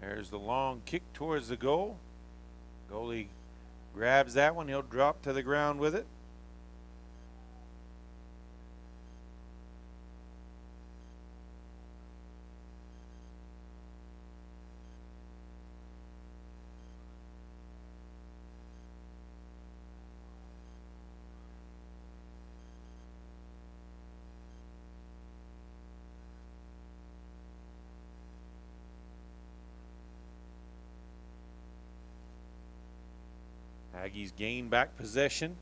There's the long kick towards the goal. Goalie grabs that one. He'll drop to the ground with it. Aggies gain back possession.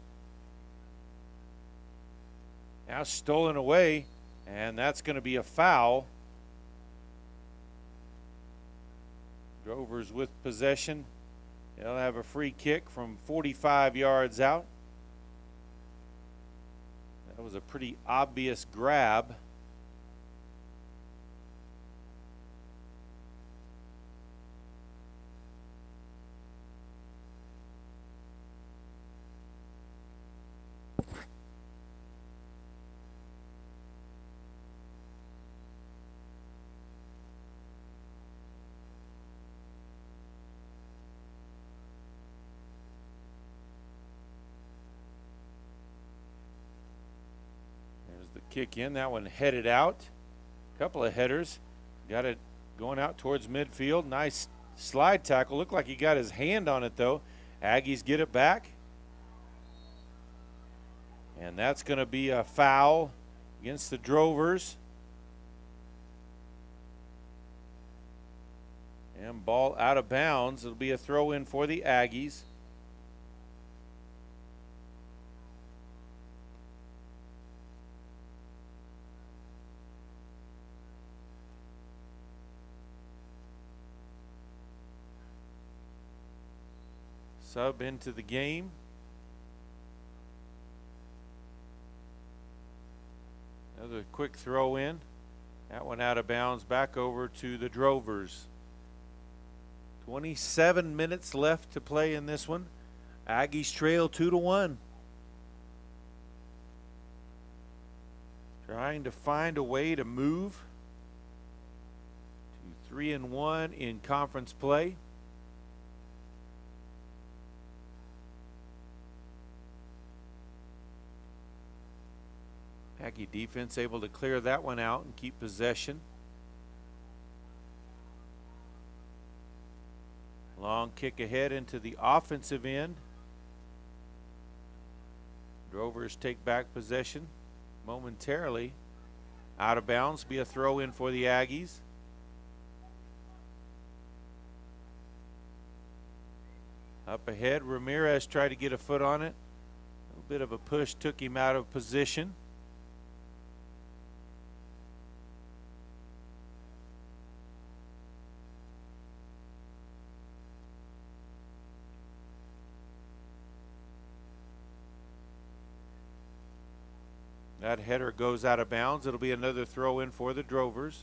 Now stolen away, and that's going to be a foul. Drovers with possession. They'll have a free kick from 45 yards out. That was a pretty obvious grab. Kick in, that one headed out. Couple of headers. Got it going out towards midfield. Nice slide tackle. Looked like he got his hand on it though. Aggies get it back. And that's going to be a foul against the Drovers. And ball out of bounds. It'll be a throw in for the Aggies. Sub into the game. Another quick throw in. That one out of bounds, back over to the Drovers. 27 minutes left to play in this one. Aggies trail 2-1. Trying to find a way to move to 3-1 in conference play. Aggie defense able to clear that one out and keep possession. Long kick ahead into the offensive end. Drovers take back possession momentarily. Out of bounds, be a throw in for the Aggies. Up ahead, Ramirez tried to get a foot on it. A little bit of a push took him out of position. That header goes out of bounds. It'll be another throw in for the Drovers.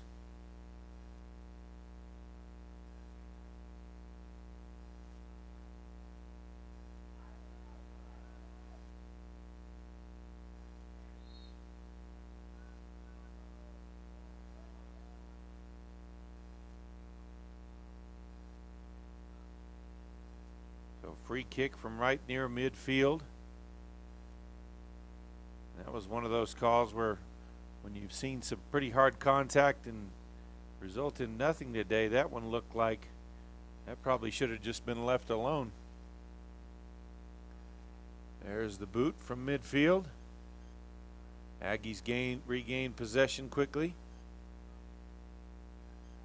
So free kick from right near midfield. That was one of those calls where when you've seen some pretty hard contact and Result in nothing today. That one looked like that probably should have just been left alone. There's the boot from midfield. Aggies regain possession quickly.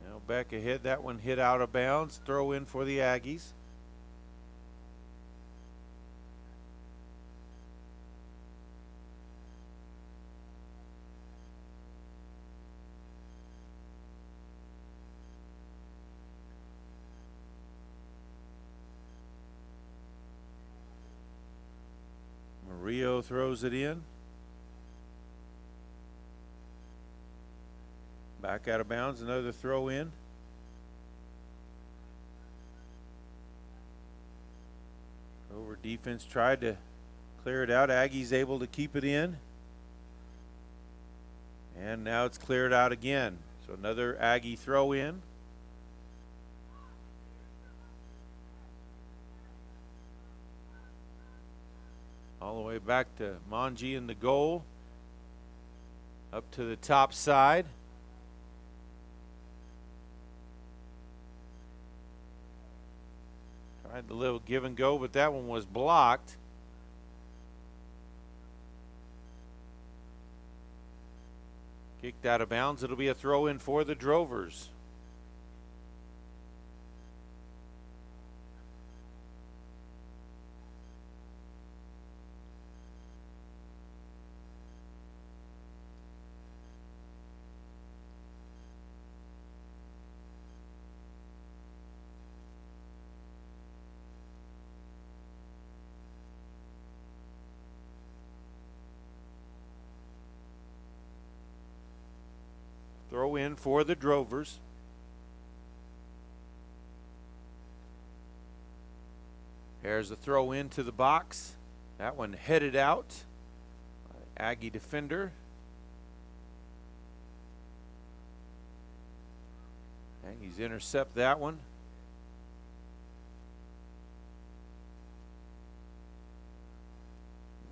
Now back ahead. That one hit out of bounds. Throw in for the Aggies. Rio throws it in. Back out of bounds, another throw in. Over defense tried to clear it out. Aggies able to keep it in. And now it's cleared out again. So another Aggie throw in. All the way back to Manji in the goal. Up to the top side. Tried the little give and go, but that one was blocked. Kicked out of bounds. It'll be a throw in for the Drovers. Throw in for the Drovers. There's a throw into the box. That one headed out. Aggie defender. Aggies intercept that one.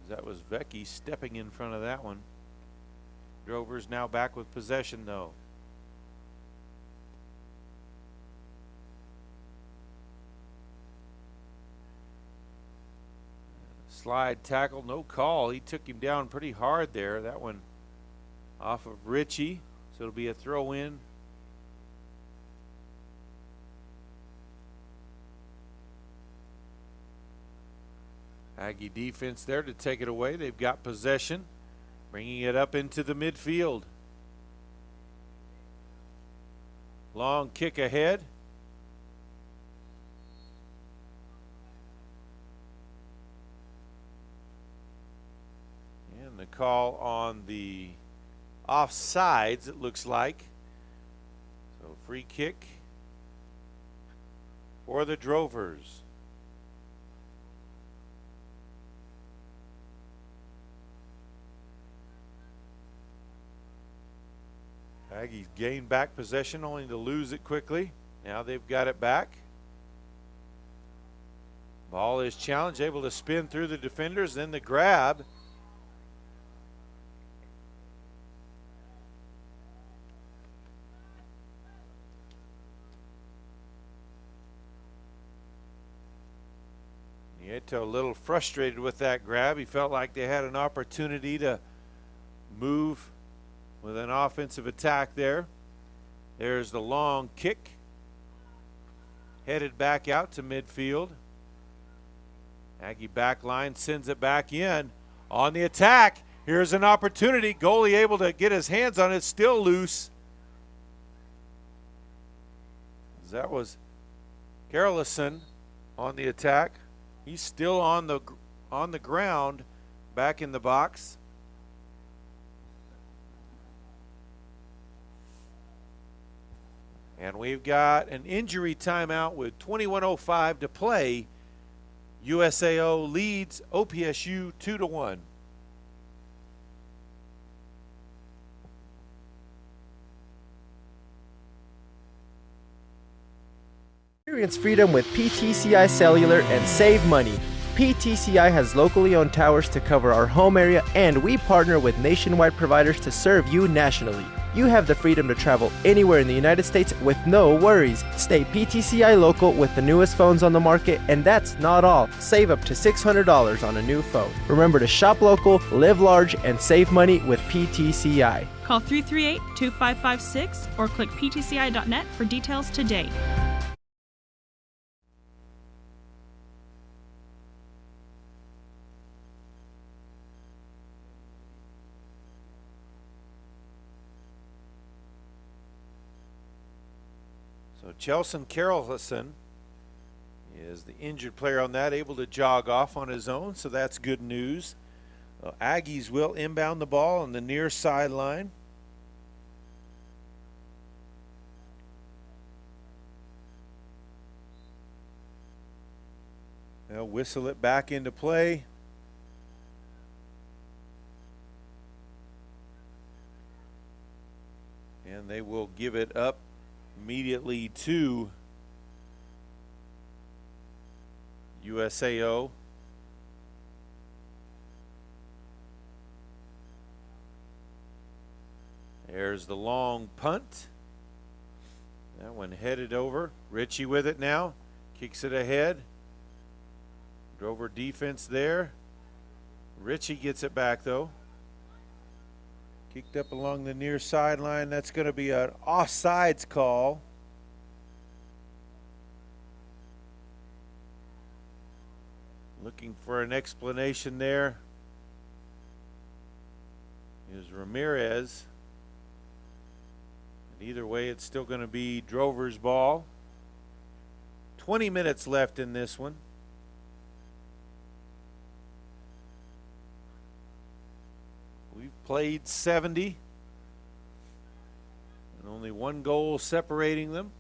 That was Vecchi stepping in front of that one. Drovers now back with possession though. Slide tackle, no call. He took him down pretty hard there. That one off of Ritchie. So it'll be a throw in. Aggie defense there to take it away. They've got possession. Bringing it up into the midfield. Long kick ahead. And the call on the offsides, it looks like. So free kick for the Drovers. Aggies gain back possession only to lose it quickly. Now they've got it back. Ball is challenged, able to spin through the defenders, then the grab. Nieto a little frustrated with that grab. He felt like they had an opportunity to move with an offensive attack there. There's the long kick. Headed back out to midfield. Aggie back line sends it back in. On the attack. Here's an opportunity. Goalie able to get his hands on it. Still loose. That was Carolison on the attack. He's still on the ground back in the box. And we've got an injury timeout with 21:05 to play. USAO leads OPSU 2-1. Experience freedom with PTCI Cellular and save money. PTCI has locally owned towers to cover our home area, and we partner with nationwide providers to serve you nationally. You have the freedom to travel anywhere in the United States with no worries. Stay PTCI local with the newest phones on the market, and that's not all. Save up to $600 on a new phone. Remember to shop local, live large, and save money with PTCI. Call 338-2556 or click ptci.net for details today. So Chelson Carrollson is the injured player on that, able to jog off on his own, so that's good news. Aggies will inbound the ball on the near sideline. They'll whistle it back into play. And they will give it up immediately to USAO. There's the long punt. That one headed over. Ritchie with it now. Kicks it ahead. Drover defense there. Ritchie gets it back though. Kicked up along the near sideline. That's going to be an offsides call. Looking for an explanation there is Ramirez. And either way, it's still going to be Drover's ball. 20 minutes left in this one. We've played 70. And only one goal separating them.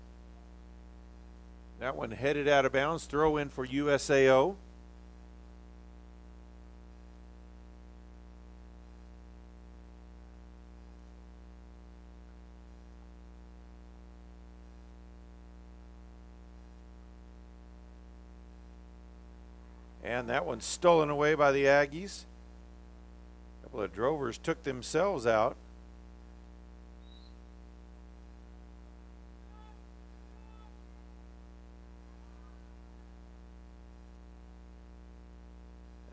That one headed out of bounds. Throw in for USAO. And that one's stolen away by the Aggies. A couple of Drovers took themselves out.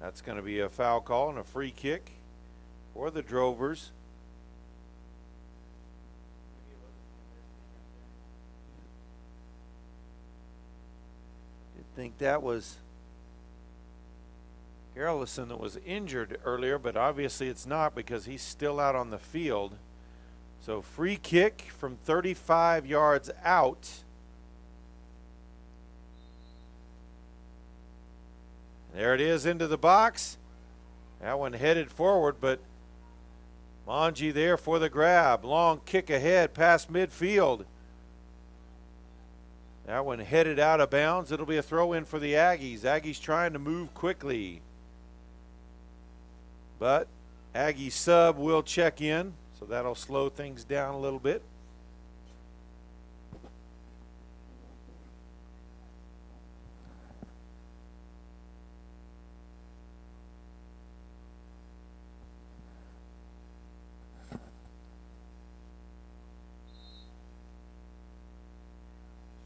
That's going to be a foul call and a free kick for the Drovers. You'd think that was Carrollson that was injured earlier, but obviously it's not because he's still out on the field. So free kick from 35 yards out. There it is into the box. That one headed forward, but Manji there for the grab. Long kick ahead past midfield. That one headed out of bounds. It'll be a throw in for the Aggies. Aggies trying to move quickly. But Aggie sub will check in, so that'll slow things down a little bit.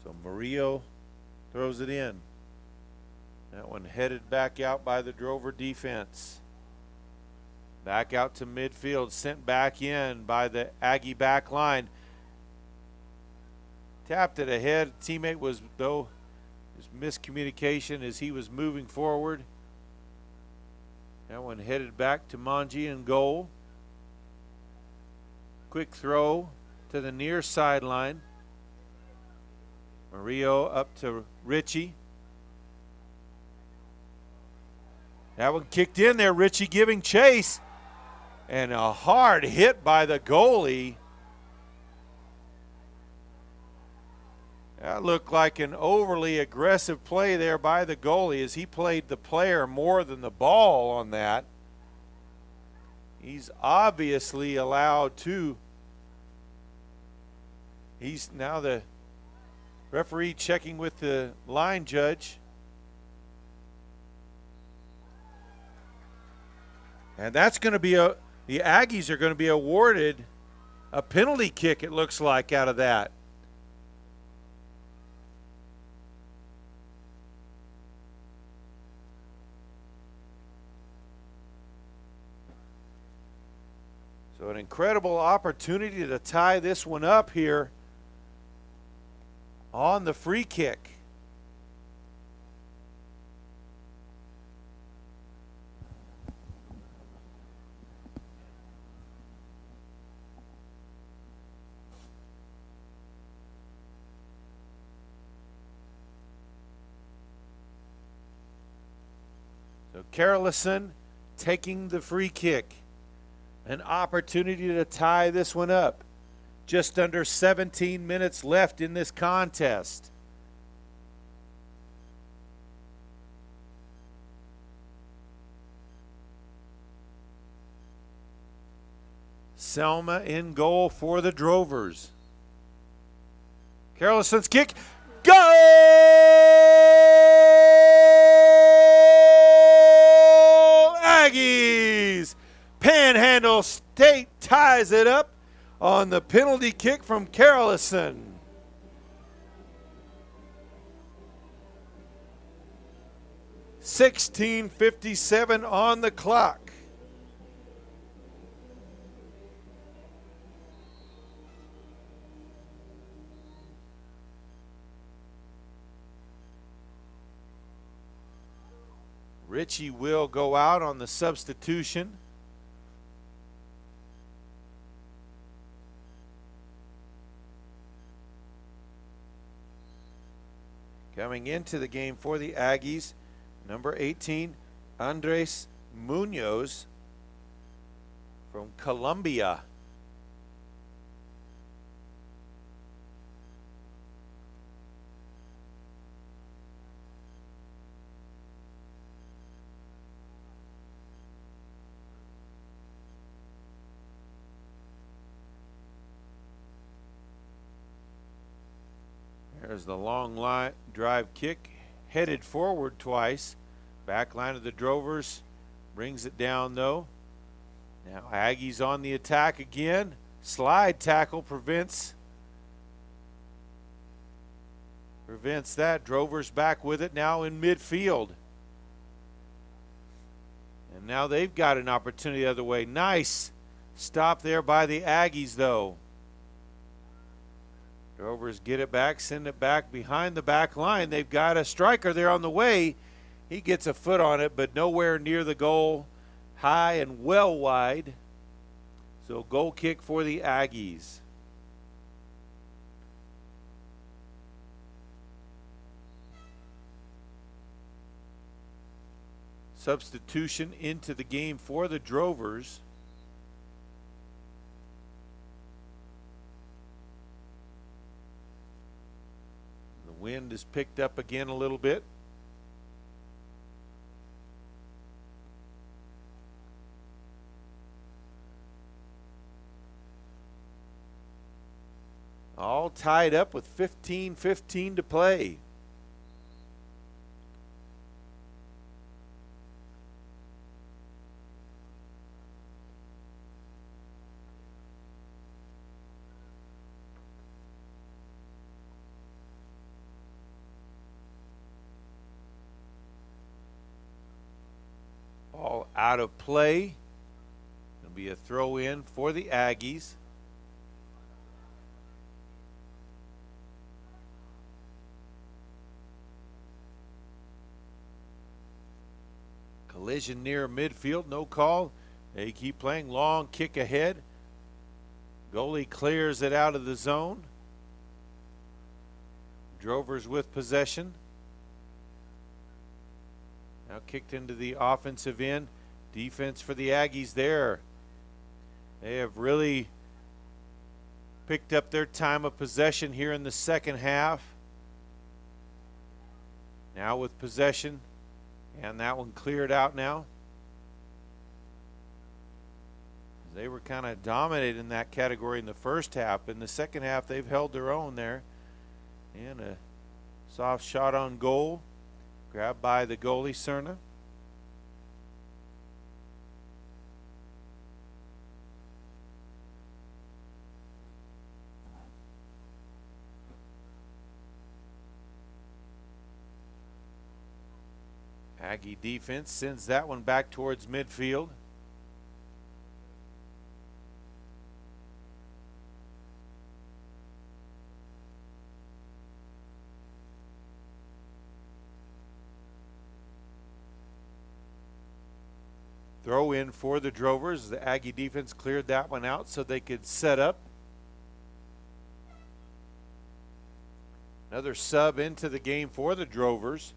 So Murillo throws it in. That one headed back out by the Drover defense. Back out to midfield, sent back in by the Aggie back line. Tapped it ahead. Teammate was, though, his miscommunication as he was moving forward. That one headed back to Manji in goal. Quick throw to the near sideline. Murillo up to Ritchie. That one kicked in there. Ritchie giving chase. And a hard hit by the goalie. That looked like an overly aggressive play there by the goalie as he played the player more than the ball on that. He's obviously allowed to. He's now the referee checking with the line judge. And that's going to be the Aggies are going to be awarded A penalty kick, it looks like, out of that. So an incredible opportunity to tie this one up here on the free kick. So Carolison taking the free kick. An opportunity to tie this one up. Just under 17 minutes left in this contest. Selma in goal for the Drovers. Carolson's kick. Goal! Aggies! Panhandle State ties it up on the penalty kick from Carolson. .16:57 on the clock. Richie will go out on the substitution. Coming into the game for the Aggies, number 18, Andres Munoz from Colombia. There's the long line drive kick, headed forward twice. Back line of the Drovers brings it down though. Now Aggies on the attack again. Slide tackle prevents that. Drovers back with it now in midfield. And now they've got an opportunity the other way. Nice stop there by the Aggies though. Drovers get it back, send it back behind the back line. They've got a striker there on the way. He gets a foot on it, but nowhere near the goal. High and well wide. So goal kick for the Aggies. Substitution into the game for the Drovers. Wind is picked up again a little bit. All tied up with 15:15 to play. Ball out of play. It'll be a throw in for the Aggies. Collision near midfield, no call. They keep playing, long kick ahead. Goalie clears it out of the zone. Drovers with possession. Now kicked into the offensive end. Defense for the Aggies there. They have really picked up their time of possession here in the second half. Now with possession. And that one cleared out now. They were kind of dominated in that category in the first half. In the second half, they've held their own there. And a soft shot on goal. Grabbed by the goalie, Cerna. Aggie defense sends that one back towards midfield. Throw in for the Drovers. The Aggie defense cleared that one out so they could set up. Another sub into the game for the Drovers.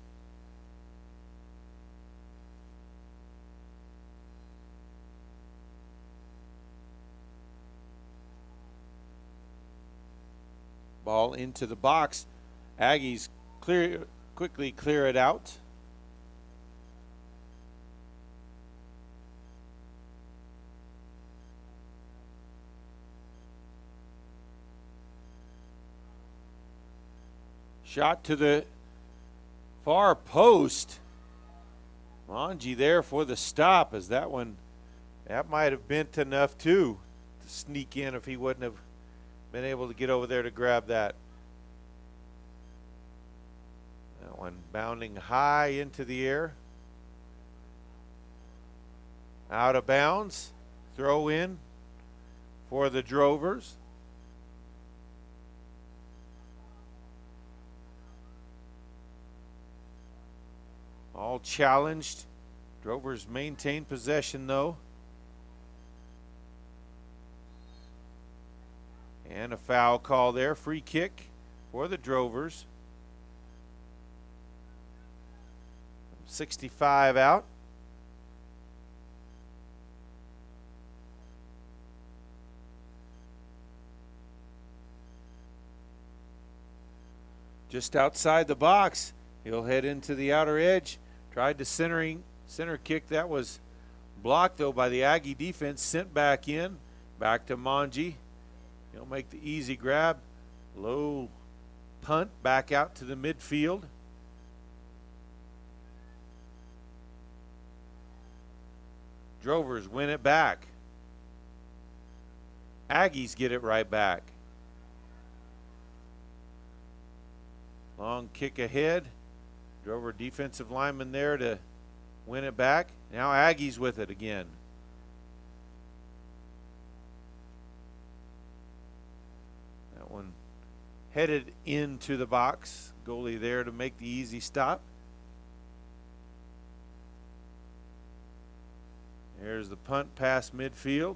Ball into the box. Aggies quickly clear it out. Shot to the far post. Monji there for the stop, as that might have bent enough too to sneak in if he wouldn't have been able to get over there to grab that. That one bounding high into the air. Out of bounds. Throw in for the Drovers. All challenged. Drovers maintain possession though. And a foul call there. Free kick for the Drovers. 65 out. Just outside the box. He'll head into the outer edge. Tried to center kick. That was blocked though by the Aggie defense. Sent back in. Back to Monji. He'll make the easy grab. Low punt back out to the midfield. Drovers win it back. Aggies get it right back. Long kick ahead. Drover defensive lineman there to win it back. Now Aggies with it again. That one headed into the box. Goalie there to make the easy stop. There's the punt past midfield.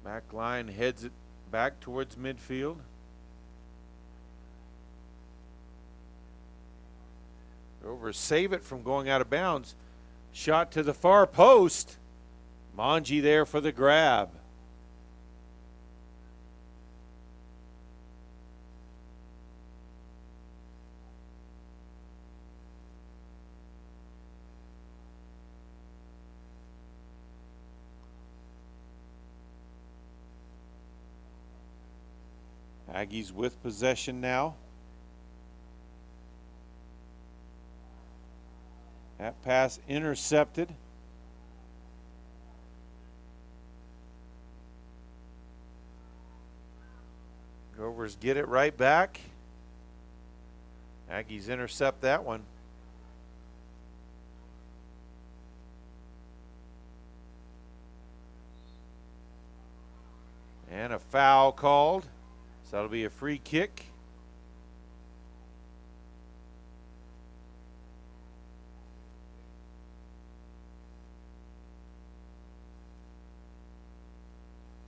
Back line heads it back towards midfield. Drovers save it from going out of bounds. Shot to the far post. Monji there for the grab. Aggies with possession now. That pass intercepted. Drovers get it right back. Aggies intercept that one. And a foul called. So that'll be a free kick.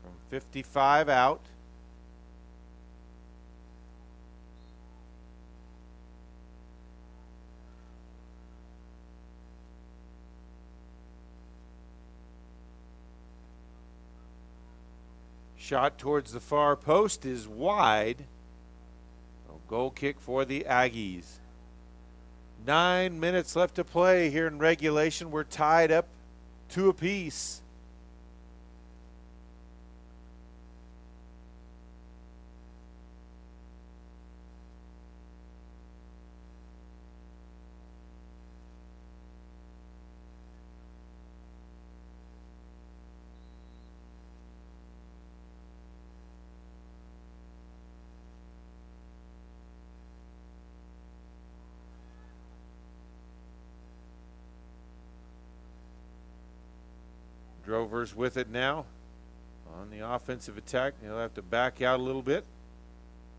From 55 out. Shot towards the far post is wide. A goal kick for the Aggies. 9 minutes left to play here in regulation. We're tied up 2 apiece. Drovers with it now on the offensive attack. He'll have to back out a little bit.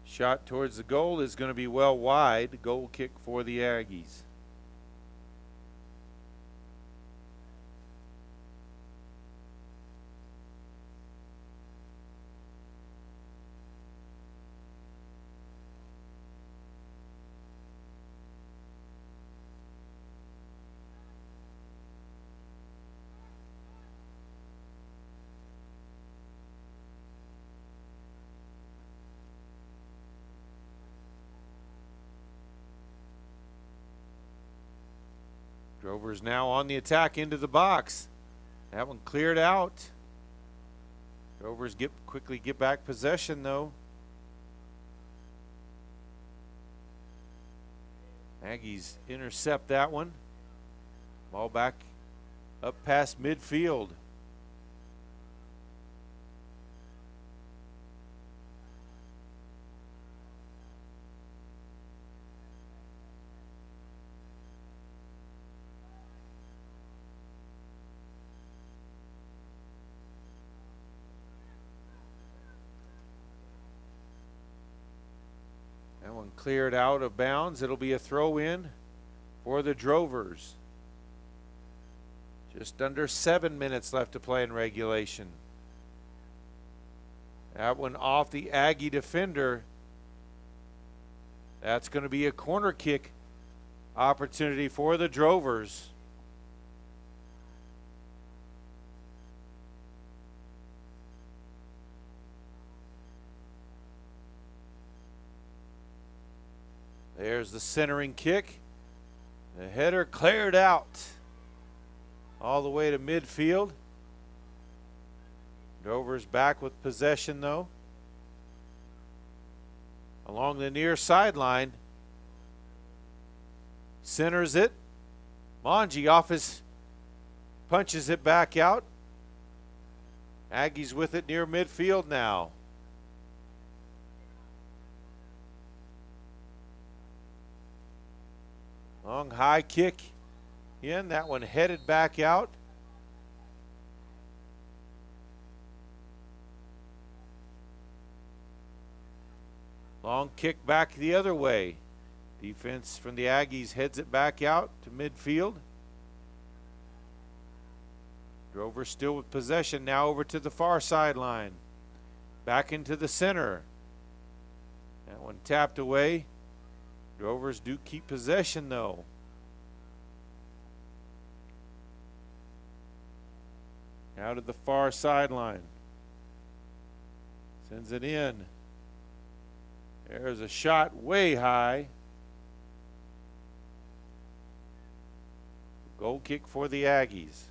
Shot towards the goal is going to be well wide. Goal kick for the Aggies. Drovers now on the attack into the box. That one cleared out. Drovers quickly get back possession though. Aggies intercept that one. Ball back up past midfield. That one cleared out of bounds. It'll be a throw in for the Drovers. Just under 7 minutes left to play in regulation. That one off the Aggie defender. That's going to be a corner kick opportunity for the Drovers. There's the centering kick. The header cleared out all the way to midfield. Drovers back with possession though. Along the near sideline. Centers it. Monji off his punches it back out. Aggies with it near midfield now. Long high kick in. That one headed back out. Long kick back the other way. Defense from the Aggies heads it back out to midfield. Drovers still with possession now over to the far sideline. Back into the center. That one tapped away. Drovers do keep possession though. Out to the far sideline. Sends it in. There's a shot way high. Goal kick for the Aggies.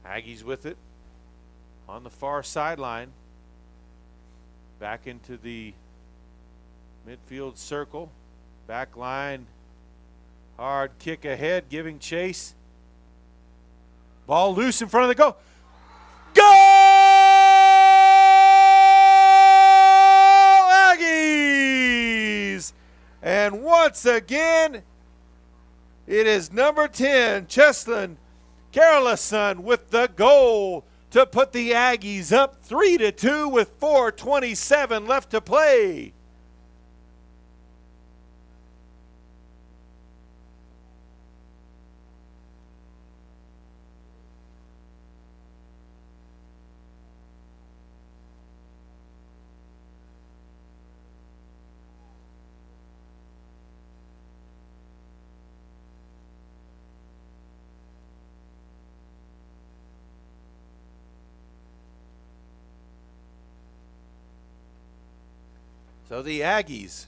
Aggies with it on the far sideline. Back into the midfield circle. Back line. Hard kick ahead, giving chase. Ball loose in front of the goal. Goal! Aggies! And once again, it is number 10, Cheslin Carolison with the goal to put the Aggies up 3-2 with 4:27 left to play. So the Aggies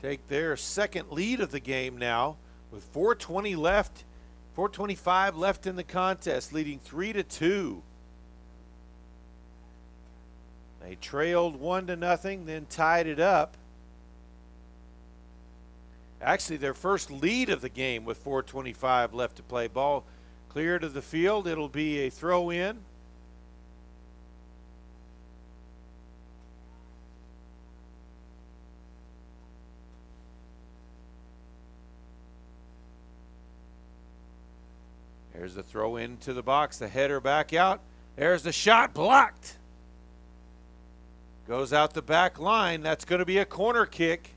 take their second lead of the game now with 4:25 left in the contest, leading 3-2. They trailed 1-0, then tied it up. Actually, their first lead of the game with 4:25 left to play. Ball clear to the field. It'll be a throw in. There's the throw into the box. The header back out. There's the shot blocked. Goes out the back line. That's going to be a corner kick.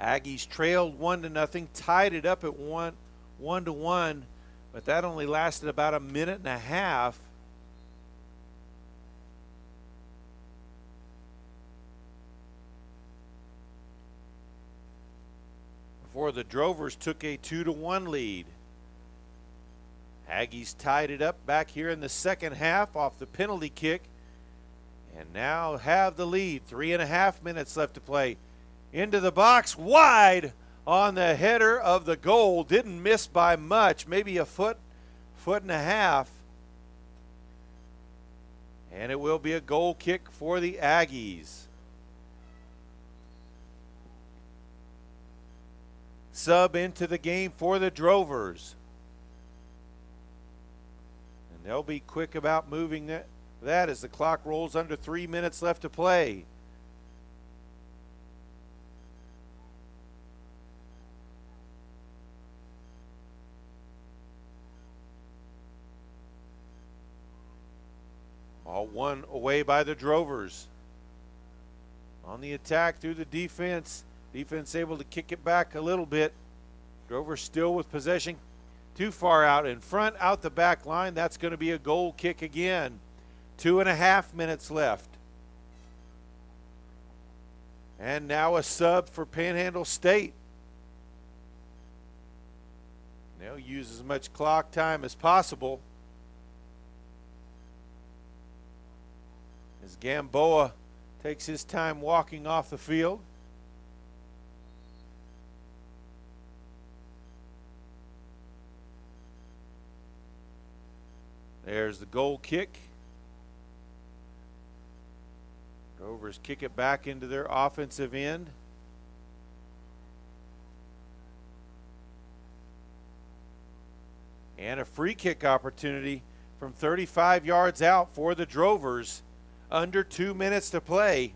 Aggies trailed 1-0, tied it up at 1-1, but that only lasted about a minute and a half. Before the Drovers took a 2-1 lead. Aggies tied it up back here in the second half off the penalty kick, and now have the lead. 3.5 minutes left to play. Into the box, wide on the header of the goal. Didn't miss by much, maybe a foot and a half. And it will be a goal kick for the Aggies. Sub into the game for the Drovers. And they'll be quick about moving that as the clock rolls under 3 minutes left to play. All one away by the Drovers. On the attack through the defense. Defense able to kick it back a little bit. Drovers still with possession. Too far out in front, out the back line. That's going to be a goal kick again. 2.5 minutes left. And now a sub for Panhandle State. They'll use as much clock time as possible. As Gamboa takes his time walking off the field. There's the goal kick. Drovers kick it back into their offensive end. And a free kick opportunity from 35 yards out for the Drovers. Under 2 minutes to play.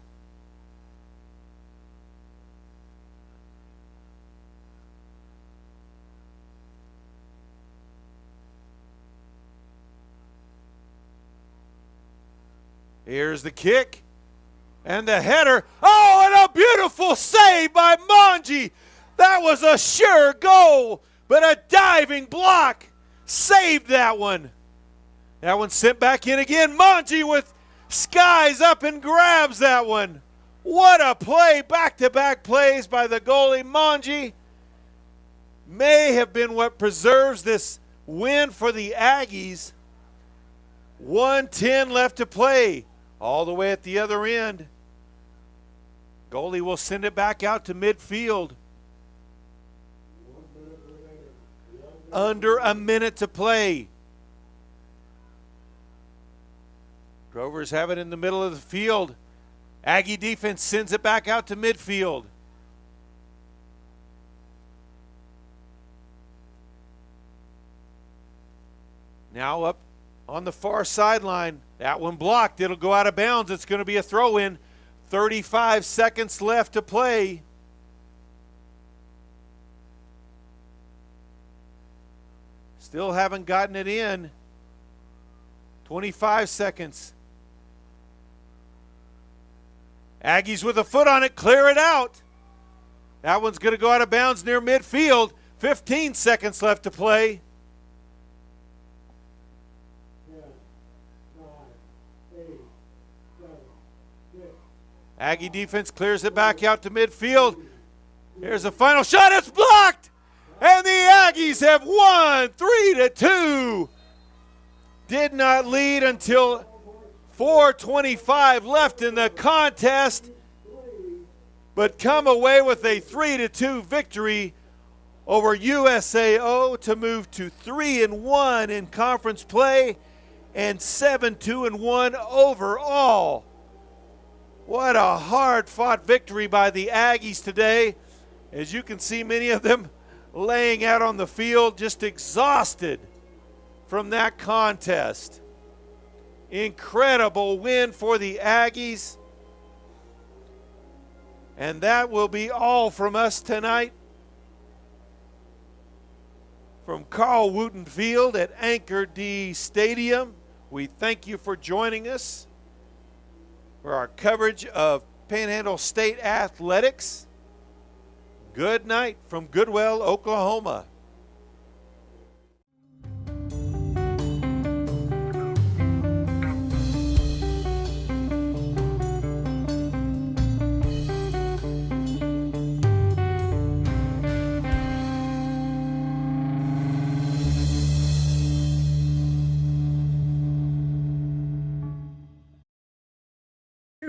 Here's the kick and the header. Oh, and a beautiful save by Monji. That was a sure goal, but a diving block saved that one. That one sent back in again. Monji with skies up and grabs that one. What a play. Back-to-back plays by the goalie. Monji may have been what preserves this win for the Aggies. 1:10 left to play. All the way at the other end. Goalie will send it back out to midfield. Under a minute to play. Drovers have it in the middle of the field. Aggie defense sends it back out to midfield. Now up on the far sideline. That one blocked. It'll go out of bounds. It's going to be a throw-in. 35 seconds left to play. Still haven't gotten it in. 25 seconds. Aggies with a foot on it. Clear it out. That one's going to go out of bounds near midfield. 15 seconds left to play. 10, 9, 8, 7, 6. Aggie defense clears it back out to midfield. Here's the final shot. It's blocked. And the Aggies have won 3-2. Did not lead until 4:25 left in the contest, but come away with a 3-2 victory over USAO to move to 3-1 in conference play and 7-2-1 overall. What a hard-fought victory by the Aggies today. As you can see, many of them laying out on the field, just exhausted from that contest. Incredible win for the Aggies. And that will be all from us tonight. From Carl Wooten Field at Anchor D Stadium, we thank you for joining us for our coverage of Panhandle State Athletics. Good night from Goodwell, Oklahoma.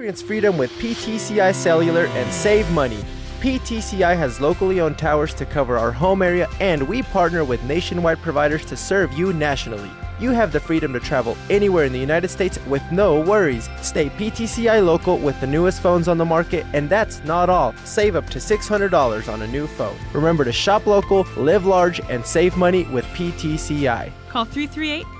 Experience freedom with PTCI Cellular and save money. PTCI has locally owned towers to cover our home area, and we partner with nationwide providers to serve you nationally. You have the freedom to travel anywhere in the United States with no worries. Stay PTCI local with the newest phones on the market, and that's not all. Save up to $600 on a new phone. Remember to shop local, live large, and save money with PTCI. Call 338